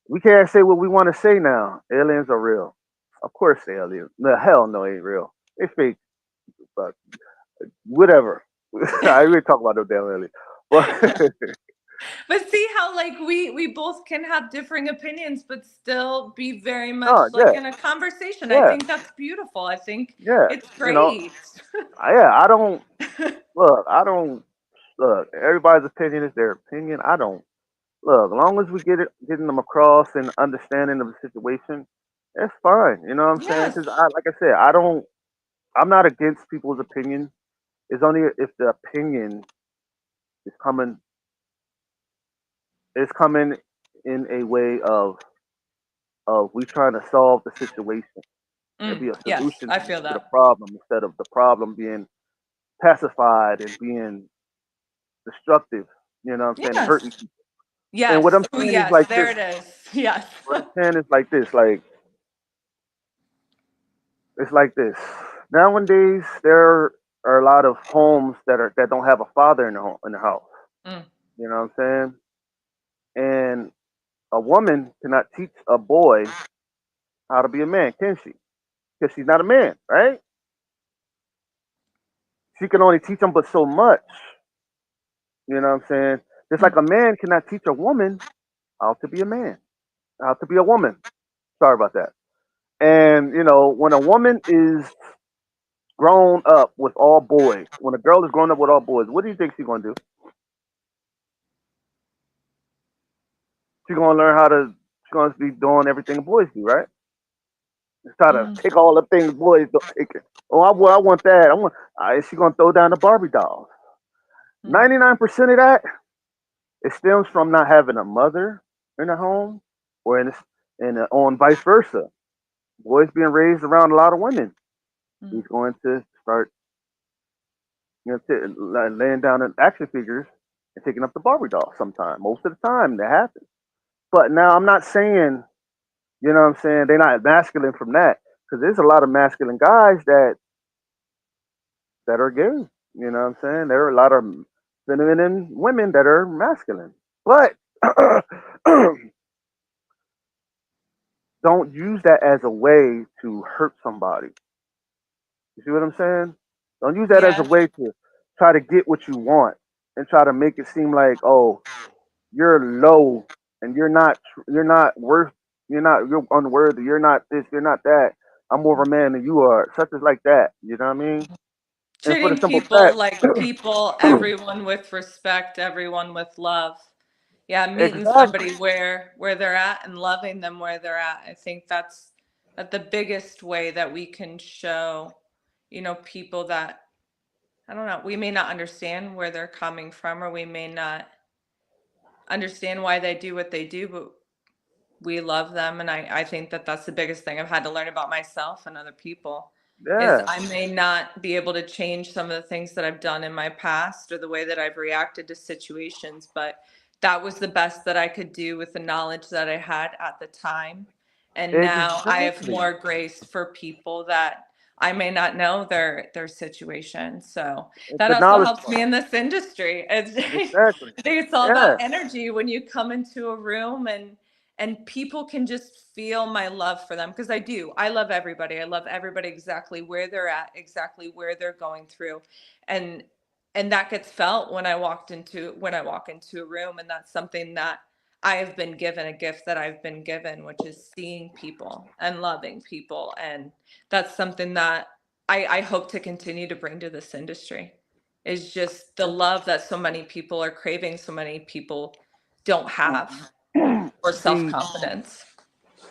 we can't say what we want to say now. Aliens are real. Of course, they aliens. No, hell no, ain't real. They fake, but whatever. I really talk about no damn alien. But But see how like we both can have differing opinions but still be very much no, like yeah, in a conversation. I yeah, think that's beautiful. I think yeah. it's You know, great. yeah. I don't look. I don't look. Everybody's opinion is their opinion. I don't look. As long as we getting them across and understanding of the situation, that's fine. You know what I'm saying? Yes. Because like I said, I don't. I'm not against people's opinion. It's only if the opinion is coming in a way of we trying to solve the situation. There'll be a Yes, solution I to feel the that. problem instead of the problem being pacified and being destructive. You know what I'm saying? And hurting Yes. people. And what Yes. I'm Oh, saying is yes. like There this. it is. Yes. What I'm saying is like this. Like it's like this. Nowadays, there are a lot of homes that don't have a father in the house. Mm, You know what I'm saying? And a woman cannot teach a boy how to be a man, can she? Because she's not a man, right? She can only teach him but so much. You know what I'm saying? Just mm, like a man cannot teach a woman how to be a man, how to be a woman. Sorry about that. And when a woman is grown up with all boys, when a girl is grown up with all boys, what do you think she's gonna do? She's gonna learn how to. She's gonna be doing everything boys do, right? Just try to mm, take all the things boys don't take. Oh, I want that. I want. She's gonna throw down the Barbie dolls. mm, 99% of that it stems from not having a mother in the home, or on vice versa. Boys being raised around a lot of women. mm. He's going to start, laying down in action figures and picking up the Barbie doll. Sometime, most of the time, that happens. But now I'm not saying, what I'm saying, they're not masculine from that, because there's a lot of masculine guys that are gay. You know what I'm saying? There are a lot of feminine women that are masculine, but don't use that as a way to hurt somebody. You see what I'm saying? Don't use that as a Yes. way to try to get what you want and try to make it seem like, oh, you're low and you're not worth, you're unworthy, you're not this, you're not that. I'm more of a man than you are, such as like that. You know what I mean? And for the Treating simple people fact, like people, everyone with respect, everyone with love. Yeah, meeting exactly, somebody where they're at and loving them where they're at. I think that's the biggest way that we can show, people that I don't know, we may not understand where they're coming from, or we may not understand why they do what they do, but we love them. And I think that that's the biggest thing I've had to learn about myself and other people is yeah, I may not be able to change some of the things that I've done in my past or the way that I've reacted to situations, but that was the best that I could do with the knowledge that I had at the time. And now I have exactly. more grace for people that I may not know their situation. So It's that the also knowledge helps part. me in this industry. Exactly. I think it's all about Yeah, energy when you come into a room and people can just feel my love for them because I do. I love everybody. I love everybody exactly where they're at, exactly where they're going through. And and that gets felt when I walk into a room, and that's something that I have been given, a gift that I've been given, which is seeing people and loving people. And that's something that I hope to continue to bring to this industry is just the love that so many people are craving, so many people don't have, or see, self-confidence.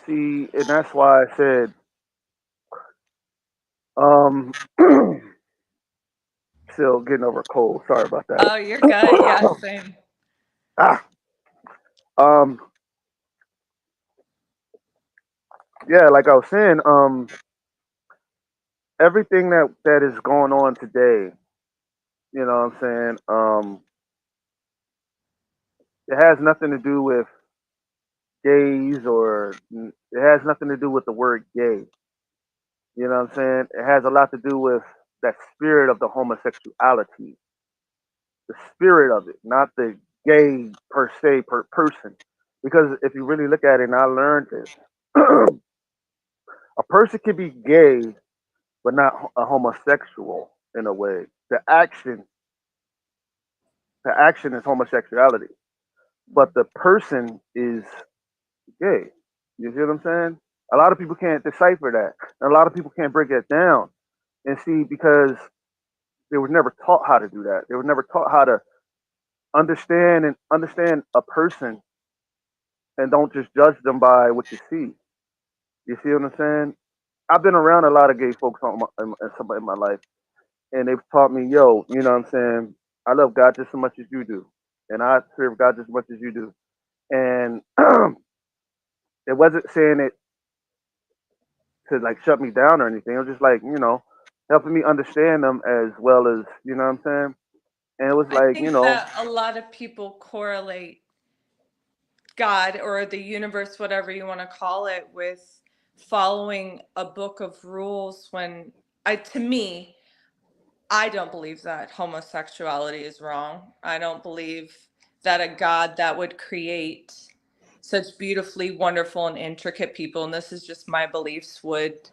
see, and that's why I said Um, still getting over a cold. Sorry about that. Oh, you're good. Yeah, same. ah, um, yeah, like I was saying, everything that is going on today, you know what I'm saying? It has nothing to do with gays or it has nothing to do with the word gay. You know what I'm saying? It has a lot to do with that spirit of the homosexuality, the spirit of it, not the gay per se per person. Because if you really look at it, and I learned this, a person can be gay but not a homosexual in a way. The action is homosexuality, but the person is gay. You see what I'm saying? A lot of people can't decipher that, and a lot of people can't break it down and see because they were never taught how to do that. They were never taught how to understand a person and don't just judge them by what you see. You see what I'm saying? I've been around a lot of gay folks in my life, and they've taught me, yo, you know what I'm saying? I love God just as much as you do, and I serve God just as much as you do. And it wasn't saying it to like shut me down or anything. It was just like, helping me understand them as well as, you know what I'm saying? And it was I like, think that a lot of people correlate God or the universe, whatever you want to call it, with following a book of rules when to me, I don't believe that homosexuality is wrong. I don't believe that a God that would create such beautifully wonderful and intricate people, and this is just my beliefs, would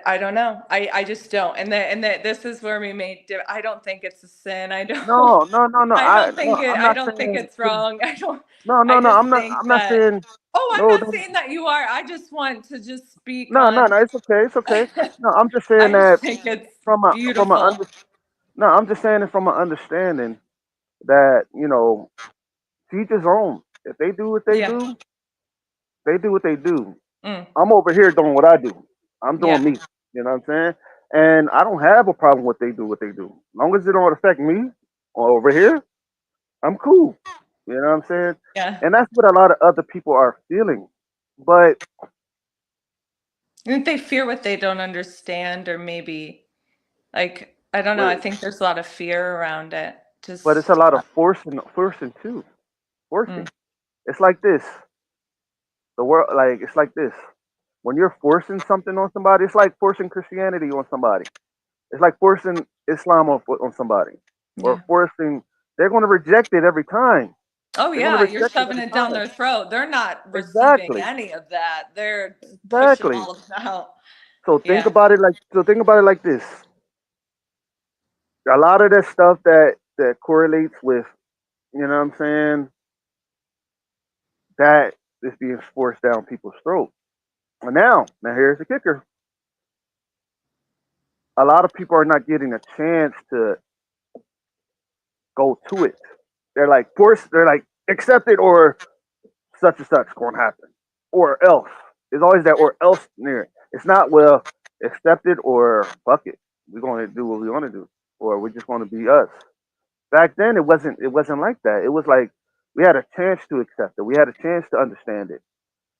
I don't know. I just don't. And that this is where we made I don't think it's a sin. I don't no, no, no, no. No, I'm I not don't think saying it's wrong. I don't no, I no, no. just I'm not. think I'm not that saying oh, I'm no. not Don't, saying that you are. I just want to just speak no, no, on no. It's okay. It's okay. No, I'm just saying I just that think it's from a from a beautiful. under. No, I'm just saying it from an understanding that to each his own. If Yeah. they do what they do. Mm, I'm over here doing what I do. I'm doing yeah. me. You know what I'm saying? And I don't have a problem with they do what they do. As long as it don't affect me over here, I'm cool. You know what I'm saying? Yeah. And that's what a lot of other people are feeling. But I think they fear what they don't understand, or maybe like I don't know. but I think there's a lot of fear around it. it's a Just lot of forcing too. mm, Forcing. It's like this. The world like it's like this. When you're forcing something on somebody, it's like forcing Christianity on somebody. It's like forcing Islam on somebody. Or yeah. forcing they're gonna reject it every time. Oh They're gonna yeah, you're reject it shoving every it down time. their throat. They're not receiving Exactly. any of that. They're pushing Exactly. all of it out. Yeah. So think about it like this. A lot of that stuff that correlates with, you know what I'm saying, that is being forced down people's throat. And now here's the kicker. A lot of people are not getting a chance to go to it. They're like, accept it or such and such going to happen. Or else. There's always that or else near it. It's not, well, accept it or fuck it. We're going to do what we want to do. Or we're just going to be us. Back then it wasn't like that. It was like we had a chance to accept it. We had a chance to understand it.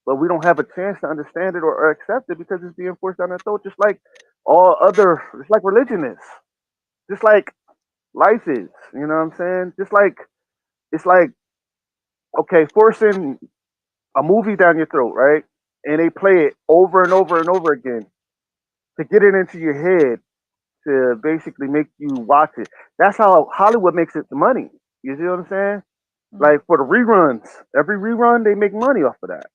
But we don't have a chance to understand it or accept it because it's being forced down our throat, just like just like religion is, just like life is. You know what I'm saying? Just like it's like okay, forcing a movie down your throat, right? And they play it over and over and over again to get it into your head to basically make you watch it. That's how Hollywood makes its money. You see what I'm saying? Mm. Like for the reruns, every rerun they make money off of that.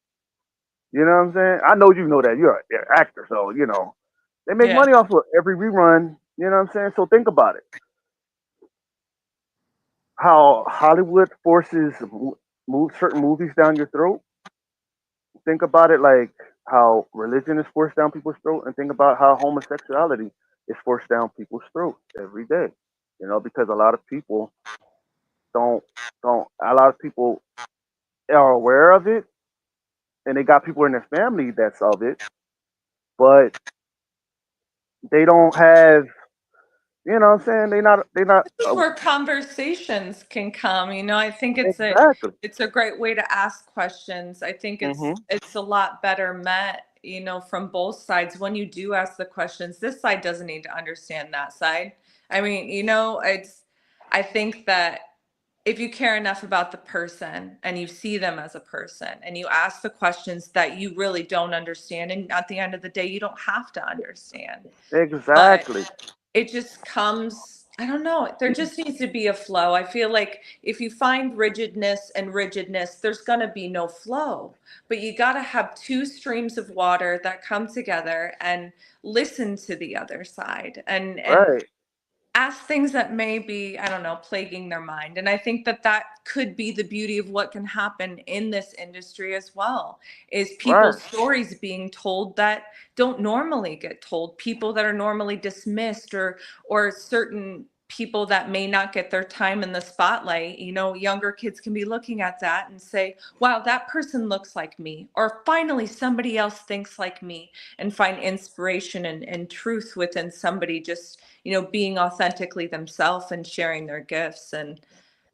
You know what I'm saying? I know you know that you're an actor, so they make Yeah. money off of every rerun. You know what I'm saying? So think about it. How Hollywood forces move certain movies down your throat. Think about it like how religion is forced down people's throat, and think about how homosexuality is forced down people's throat every day. Because a lot of people don't don't a lot of people are aware of it, and they got people in their family that's of it, but They don't have, you know what I'm saying? They not This is where conversations can come. I think exactly. it's a great way to ask questions. I think Mhm. it's a lot better met, from both sides when you do ask the questions. This side doesn't need to understand that side. I mean, I think that if you care enough about the person and you see them as a person and you ask the questions that you really don't understand, and at the end of the day, you don't have to understand. But Exactly. it just comes, I don't know, there just needs to be a flow. I feel like if you find rigidness, there's going to be no flow. But you got to have two streams of water that come together and listen to the other side and Right. ask things that may be, I don't know, plaguing their mind. And I think that that could be the beauty of what can happen in this industry as well, is Right. people's stories being told that don't normally get told, people that are normally dismissed, or certain people that may not get their time in the spotlight. Younger kids can be looking at that and say, wow, that person looks like me, or finally somebody else thinks like me, and find inspiration and truth within somebody just being authentically themselves and sharing their gifts. And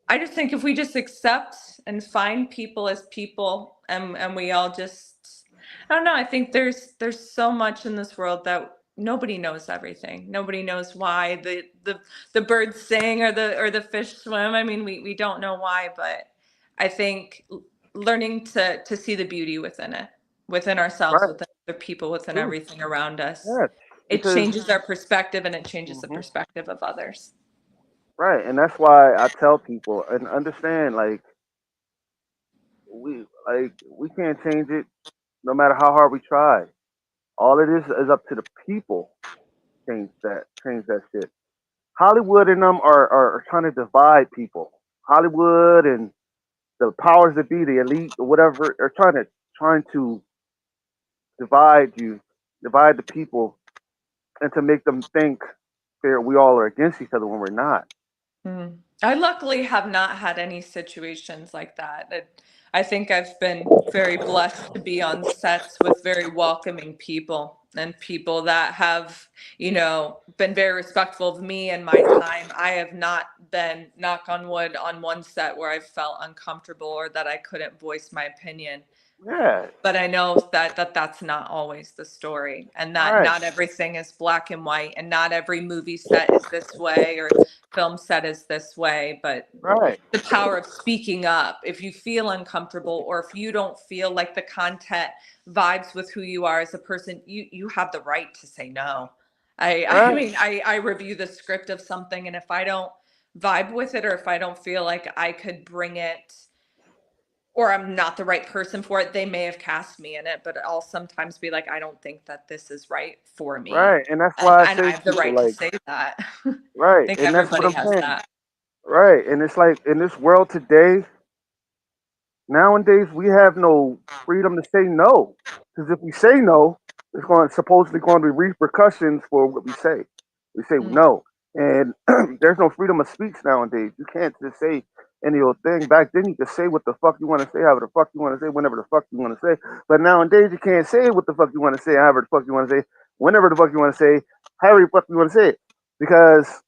I just think if we just accept and find people as people, and we all just, I don't know, I think there's so much in this world that nobody knows everything. Nobody knows why the birds sing or the fish swim. I mean, we don't know why, but I think learning to see the beauty within it, within ourselves, Right. within other people, within True. everything around us, Yeah. it Because changes our perspective and it changes the mhm. perspective of others. Right, and that's why I tell people and understand we can't change it no matter how hard we try. All it is up to the people change that shit. Hollywood and them are trying to divide people. Hollywood and the powers that be, the elite or whatever, are trying to divide you, divide the people, and to make them think that we all are against each other when we're not. Mhm. I luckily have not had any situations like that. I think I've been very blessed to be on sets with very welcoming people and people that have, been very respectful of me and my time. I have not been, knock on wood, on one set where I felt uncomfortable or that I couldn't voice my opinion. Yeah, But I know that's not always the story, and that right, not everything is black and white, and not every movie set is this way or film set is this way. But right, the power of speaking up, if you feel uncomfortable or if you don't feel like the content vibes with who you are as a person, you have the right to say no. I right, mean, I review the script of something, and if I don't vibe with it, or if I don't feel like I could bring it, or I'm not the right person for it, they may have cast me in it, but I'll sometimes be like, I don't think that this is right for me. right. And that's And, why I and I say to have the people right to say that. I right, think and that's what everybody I'm has saying. that. Right, and it's like in this world today, nowadays we have no freedom to say no, because if we say no, there's supposedly going to be repercussions for what we say. We say Mm. no, and there's no freedom of speech nowadays. You can't just say any old thing. Back then, you could say what the fuck you want to say, however the fuck you want to say, whenever the fuck you want to say. But nowadays, you can't say what the fuck you want to say, however the fuck you want to say, whenever the fuck you want to say, however the fuck you want to say it, because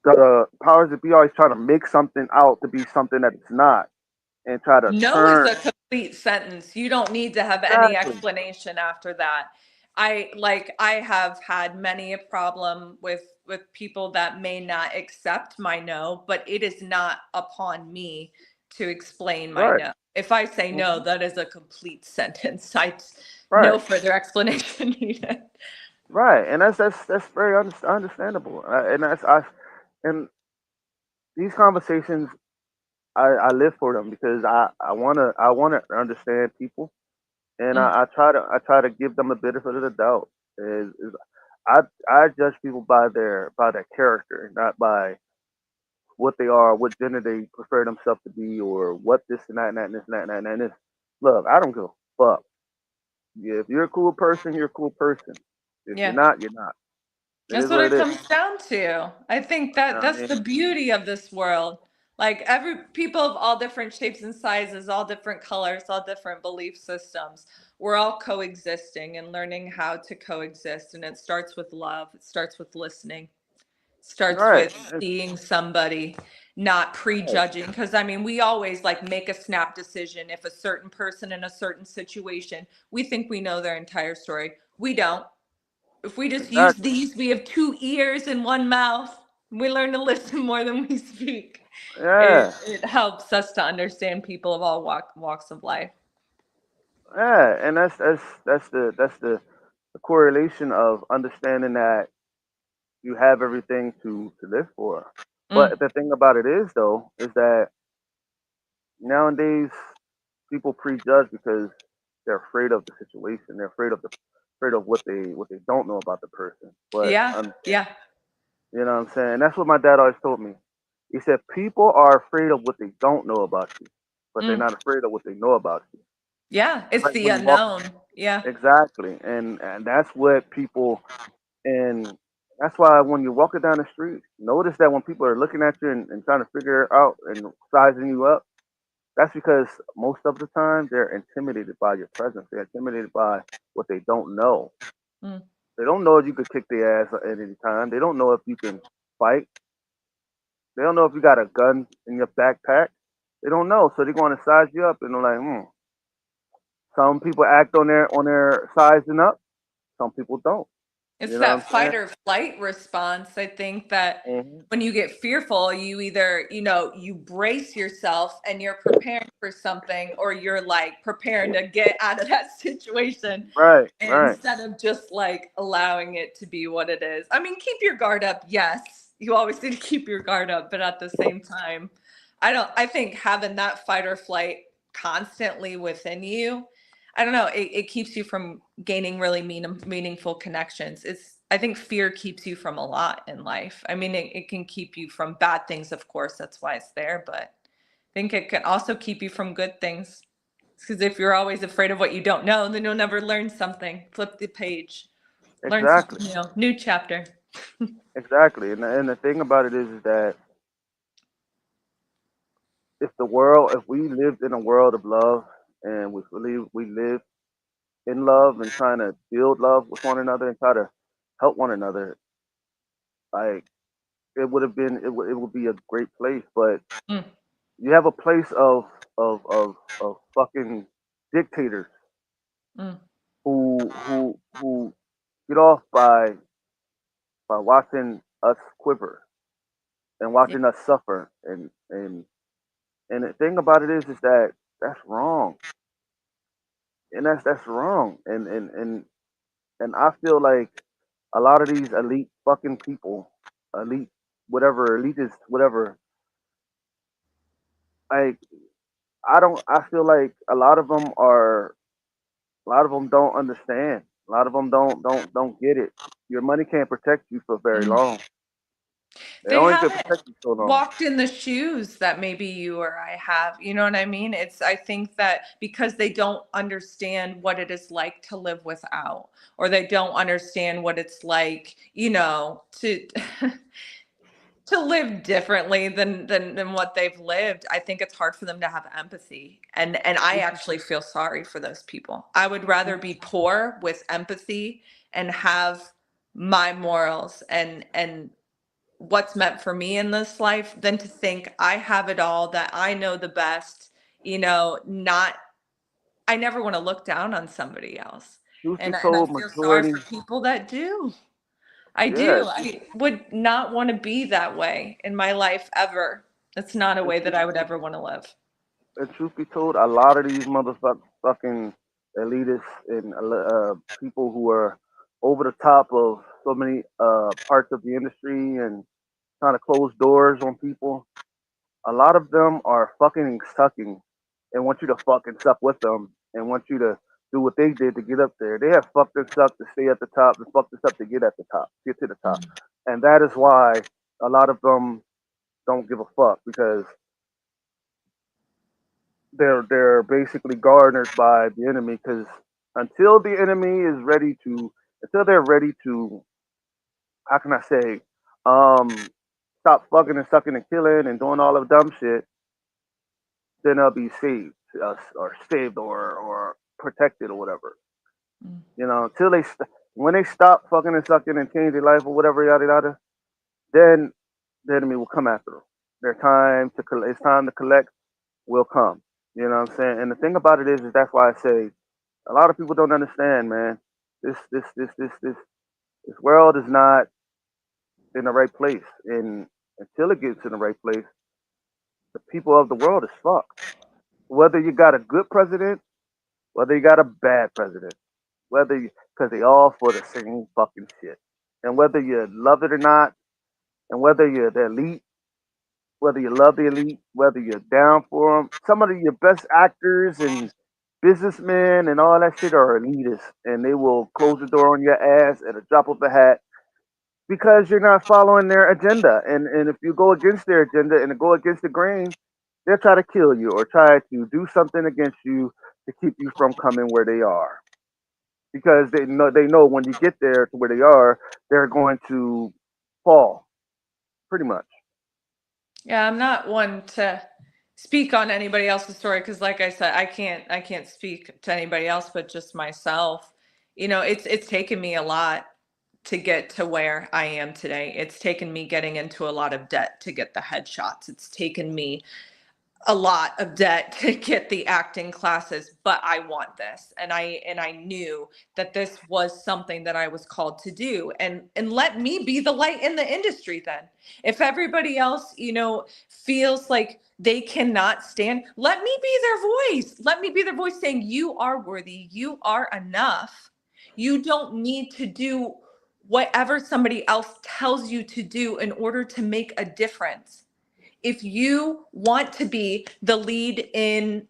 the powers that be always try to make something out to be something that it's not, and try to No is turn a complete sentence. You don't need to have any exactly explanation after that. I have had many a problem with people that may not accept my no, but it is not upon me to explain my right, no. If I say no, hmm that is a complete sentence. right, No further explanation needed. right, and that's very understandable, and and these conversations I live for them because I wanna understand people, and Mm. I try to give them a benefit of the doubt. Is I I judge people by their character, not by what they are, what gender they prefer themselves to be, or what this and that and that and this and that and that and this. Look, I don't give a fuck. Yeah, if you're a cool person, you're a cool person. If you're Yeah. not, you're not. It That's is what what it it is. comes down to. I think You that know what I that's mean? the beauty of this world. Like every people of all different shapes and sizes, all different colors, all different belief systems. We're all coexisting and learning how to coexist. And it starts with love. It starts with listening. Starts Right. with seeing somebody, not Right. prejudging. Because I mean, we always like make a snap decision if a certain person in a certain situation, we think we know their entire story. We don't. If we just use Exactly. these, we have two ears and one mouth. We learn to listen more than we speak. Yeah. It helps us to understand people of all walks of life. Yeah. And that's the correlation of understanding that you have everything to live for. Mm, But the thing about it is though, is that nowadays people prejudge because they're afraid of the situation. They're afraid of what they don't know about the person. But yeah, yeah. you know what I'm saying? That's what my dad always told me. He said people are afraid of what they don't know about you, but they're Mm, not afraid of what they know about you. yeah, It's it's like the when you walk unknown. Yeah. exactly, and that's what people and that's why when you're walking down the street, notice that when people are looking at you and trying to figure out and sizing you up, that's because most of the time they're intimidated by your presence. They're intimidated by what they don't know. Mm, They don't know if you could kick their ass at any time. They don't know if you can fight. They don't know if you got a gun in your backpack. They don't know, so they're going to size you up, and they're like, hmm. Some people act on their sizing up. Some people don't. it's You know that what I'm fight or flight response. I think that saying? when you get fearful, you either, you brace yourself and you're preparing for something, or you're like preparing to get out of that situation Right, right. instead of just like allowing it to be what it is. I mean, keep your guard up. Yes, you always need to keep your guard up, but at the same time, I think having that fight or flight constantly within you, I don't know, it keeps you from gaining really meaningful connections. I think fear keeps you from a lot in life. I mean, it can keep you from bad things, of course, that's why it's there, but I think it can also keep you from good things. Because if you're always afraid of what you don't know, then you'll never learn something. Flip the page, learn Exactly, something new, new chapter. exactly. And the thing about it is that if we lived in a world of love and we believe we live in love and trying to build love with one another and try to help one another, like it would be a great place. But Mm, you have a place of fucking dictators mm, who get off by watching us quiver and yeah. watching us suffer and the thing about it is that that's wrong and that's wrong and I feel like a lot of these elite fucking people, elite whatever elitist whatever, like I feel like a lot of them don't understand. A lot of them don't get it. Your money can't protect you for very Mm. long. It They only can haven't protect you so long. walked in the shoes that maybe you or I have. You know what I mean? I think that because they don't understand what it is like to live without, or they don't understand what it's like, to to live differently than what they've lived. I think it's hard for them to have empathy. And I Truth, actually feel sorry for those people. I would rather truth, be poor with empathy and have my morals and what's meant for me in this life than to think I have it all, that I know the best, not I never want to look down on somebody else. truth be And I told, feel sorry majority, for people that do. I yeah, do. I would not want to be that way in my life ever. It's not a and way that truth, I would ever want to live. and truth be told, a lot of these motherfucking elitists and people who are over the top of so many parts of the industry and trying to close doors on people, a lot of them are fucking sucking and want you to fucking suck with them and want you to do what they did to get up there. They have fucked and sucked to stay at the top and fucked this up to get at the top, get to the top. Mm, And that is why a lot of them don't give a fuck because they're basically garnered by the enemy because until the enemy is ready to until they're ready to how can I say um stop fucking and sucking and killing and doing all of dumb shit, then they'll be saved, or saved, or protected or whatever. Mm. You know, when they stop fucking and sucking and change their life or whatever, yada yada, then the enemy will come after them. It's time to collect will come. You know what I'm saying? And the thing about it is that's why I say a lot of people don't understand, man. This world is not in the right place, and until it gets in the right place, the people of the world is fucked. Whether you got a good president, whether you got a bad president, because they all for the same fucking shit, and whether you love it or not, and whether you're the elite, whether you love the elite, whether you're down for them, some of your best actors and businessmen and all that shit are elitists, and they will close the door on your ass at a drop of a hat because you're not following their agenda. And if you go against their agenda and go against the grain, they'll try to kill you or try to do something against you to keep you from coming where they are. Because they know when you get there to where they are, they're going to fall, pretty much. Yeah, I'm not one to speak on anybody else's story because, like I said, I can't speak to anybody else but just myself. It's taken me a lot to get to where I am today. It's taken me getting into a lot of debt to get the headshots. It's taken me a lot of debt to get the acting classes, but I want this. And I knew that this was something that I was called to do. And let me be the light in the industry then. If everybody else, feels like they cannot stand, let me be their voice. Let me be their voice saying you are worthy, you are enough. You don't need to do whatever somebody else tells you to do in order to make a difference. If you want to be the lead in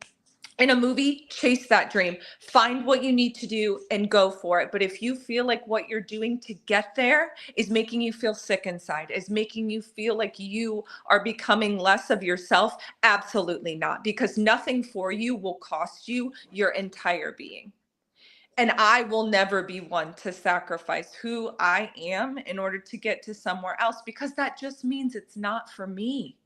a movie, chase that dream. Find what you need to do and go for it. But if you feel like what you're doing to get there is making you feel sick inside, is making you feel like you are becoming less of yourself, absolutely not, because nothing for you will cost you your entire being. And I will never be one to sacrifice who I am in order to get to somewhere else, because that just means it's not for me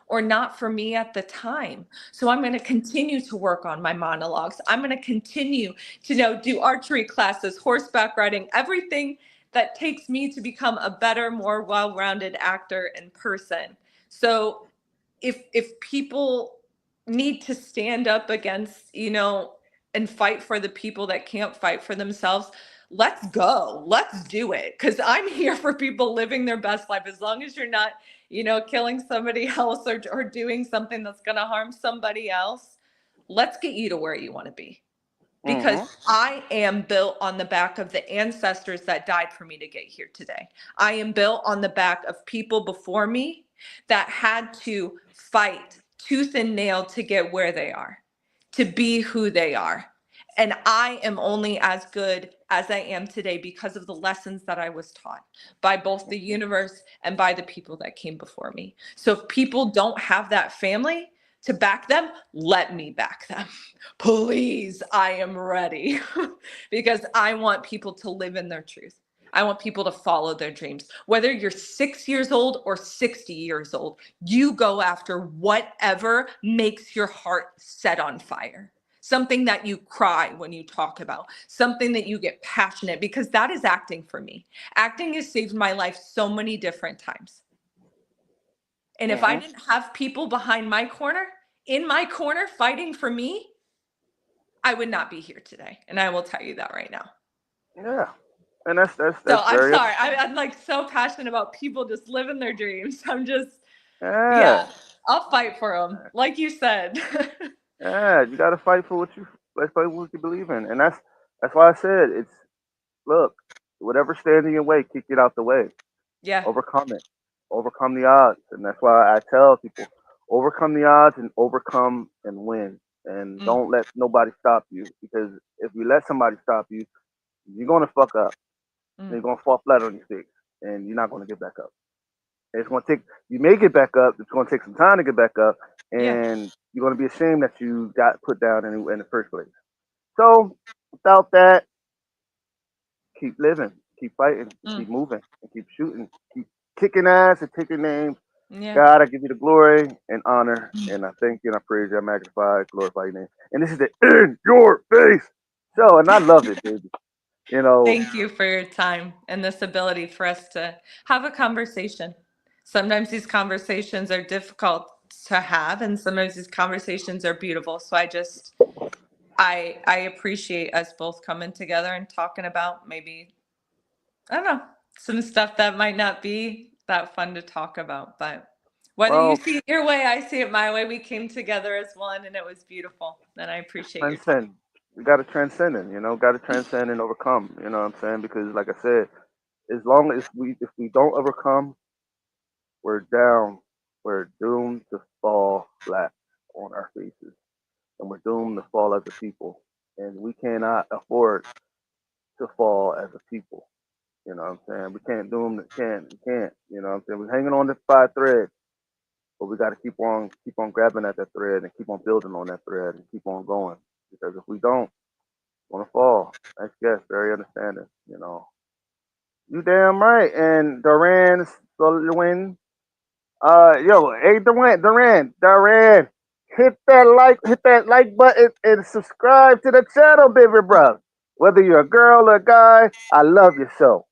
or not for me at the time. So I'm going to continue to work on my monologues. I'm going to continue to do archery classes, horseback riding, everything that takes me to become a better, more well-rounded actor and person. So if people need to stand up against, and fight for the people that can't fight for themselves, let's go. Let's do it. Because I'm here for people living their best life. As long as you're not, killing somebody else, or doing something that's going to harm somebody else, let's get you to where you want to be. Because Hmm. I am built on the back of the ancestors that died for me to get here today. I am built on the back of people before me that had to fight tooth and nail to get where they are, to be who they are. And I am only as good as I am today because of the lessons that I was taught by both the universe and by the people that came before me. So if people don't have that family to back them, let me back them. Please, I am ready because I want people to live in their truth. I want people to follow their dreams. Whether you're 6 years old or 60 years old, you go after whatever makes your heart set on fire. Something that you cry when you talk about, something that you get passionate, because that is acting for me. Acting has saved my life so many different times. And if I Hmm. didn't have people behind my corner, in my corner, fighting for me, I would not be here today. And I will tell you that right now. Yeah, and that's So I'm very sorry. understandable. I'm like so passionate about people just living their dreams. I'm just, Yeah, yeah, I'll fight for them. Like you said. yeah. You got to fight for let's fight for what you believe in, and that's why I said it's look, whatever stands in your way, kick it out the way, Yeah. overcome it, overcome the odds, and that's why I tell people overcome the odds and overcome and win, and Mm, don't let nobody stop you because if you let somebody stop you, you're gonna fuck up. And mm. you're gonna fall flat on your face, and you're not gonna get back up. It's gonna take you may get back up. It's gonna take some time to get back up, Yeah. and you're gonna be ashamed that you got put down in the first place. So without that, keep living, keep fighting, and Mm, keep moving, and keep shooting, keep kicking ass and taking names, Yeah. God, I give you the glory and honor, and I thank you and I praise you, I magnify, glorify your name. And this is the in your face show, and I love it, baby. You know, Thank you for your time and this ability for us to have a conversation. Sometimes these conversations are difficult to have, and sometimes these conversations are beautiful. So I appreciate us both coming together and talking about maybe, I don't know, some stuff that might not be that fun to talk about. But whether you well, see it your way, I see it my way. We came together as one, and it was beautiful. And I appreciate your time. transcend. We got to transcend it, got to transcend and overcome. You know what I'm saying? Because, like I said, as long as if we don't overcome, we're down. We're doomed to fall flat on our faces, and we're doomed to fall as a people. And we cannot afford to fall as a people. You know what I'm saying? We can't doom. We can't. You know what I'm saying? We're hanging on by a thread, but we got to keep on grabbing at that thread and keep on building on that thread and keep on going. Because if we don't, we're gonna fall. Nice guess, very understanding. You damn right. And Duran Sullivan, yo, hey Duran, hit that like button and subscribe to the channel, baby bro. Whether you're a girl or a guy, I love your show.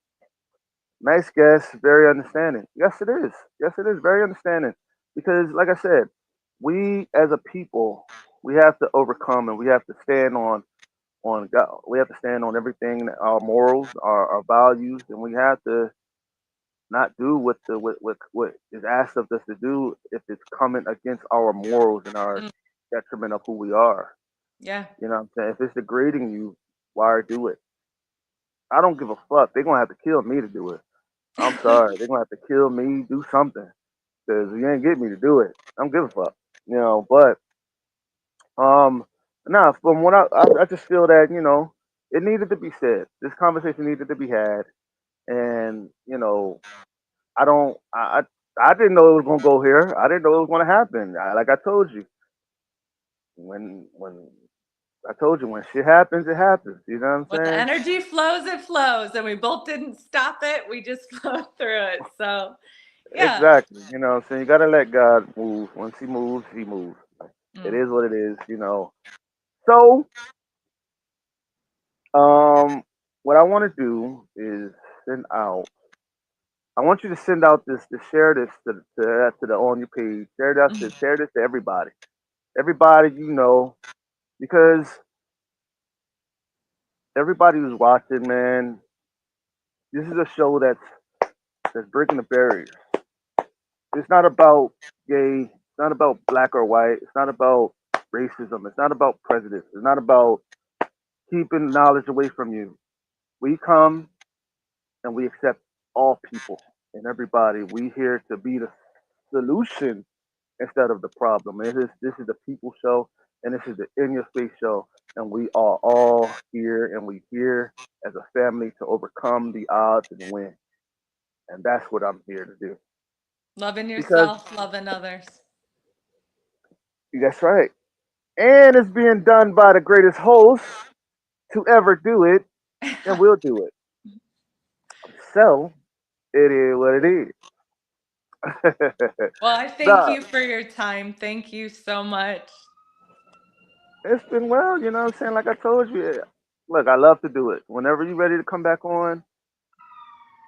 Nice guess, very understanding. Yes, it is. Yes, it is very understanding. Because, like I said, we as a people, we have to overcome and we have to stand on God. We have to stand on everything, our morals, our values, and we have to not do what is asked of us to do if it's coming against our morals and our Mm, detriment of who we are. yeah. You know what I'm saying? If it's degrading you, why do it? I don't give a fuck. They're gonna have to kill me to do it. I'm sorry. They're gonna have to kill me, do something. Because you ain't get me to do it. I don't give a fuck. But um nah, from what I just feel that, it needed to be said. This conversation needed to be had. And, I don't I didn't know it was gonna go here. I didn't know it was gonna happen. Like I told you, when I told you when shit happens, it happens. You know what When the I'm energy flows, it flows. And we both didn't stop it. We just flowed through it. So, saying? yeah. Exactly. You know what I'm saying? You gotta let God move. Once he moves, he moves. It Mm. is what it is. So, um what I wanna do is send out I want you to send out to share this to the on your page. Share this to everybody. Everybody because everybody who's watching, man, this is a show that's breaking the barriers. It's not about gay. It's not about black or white. It's not about racism. It's not about prejudice. It's not about keeping knowledge away from you. We come and we accept all people and everybody. We here to be the solution instead of the problem. This is the people show and this is the in your face show, and we are all here and we here as a family to overcome the odds and win. And that's what I'm here to do. Loving Because yourself, loving others. that's right. And it's being done by the greatest host to ever do it, and we'll do it. So it is what it is. Well, I thank So you for your time. Thank you so much. it's been well, you know what I'm saying? Like I told you, look, I love to do it. Whenever you're ready to come back on,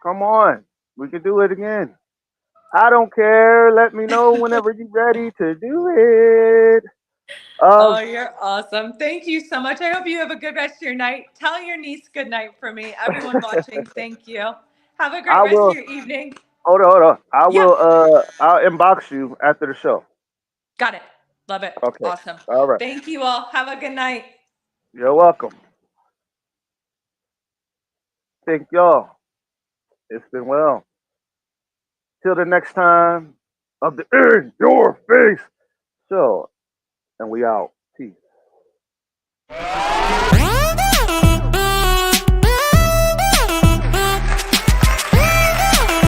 come on. We can do it again. I don't care. Let me know whenever you're ready to do it. Oh, Um, you're awesome. Thank you so much. I hope you have a good rest of your night. Tell your niece good night for me. Everyone watching, thank you. Have a great I rest of will. your evening. Hold on. I Yeah, will. I'll inbox you after the show. got it. Love it. Okay. Awesome. All right. Thank you all. Have a good night. You're welcome. Thank y'all. It's been well. Till the next time of the In Your Face show. And we out.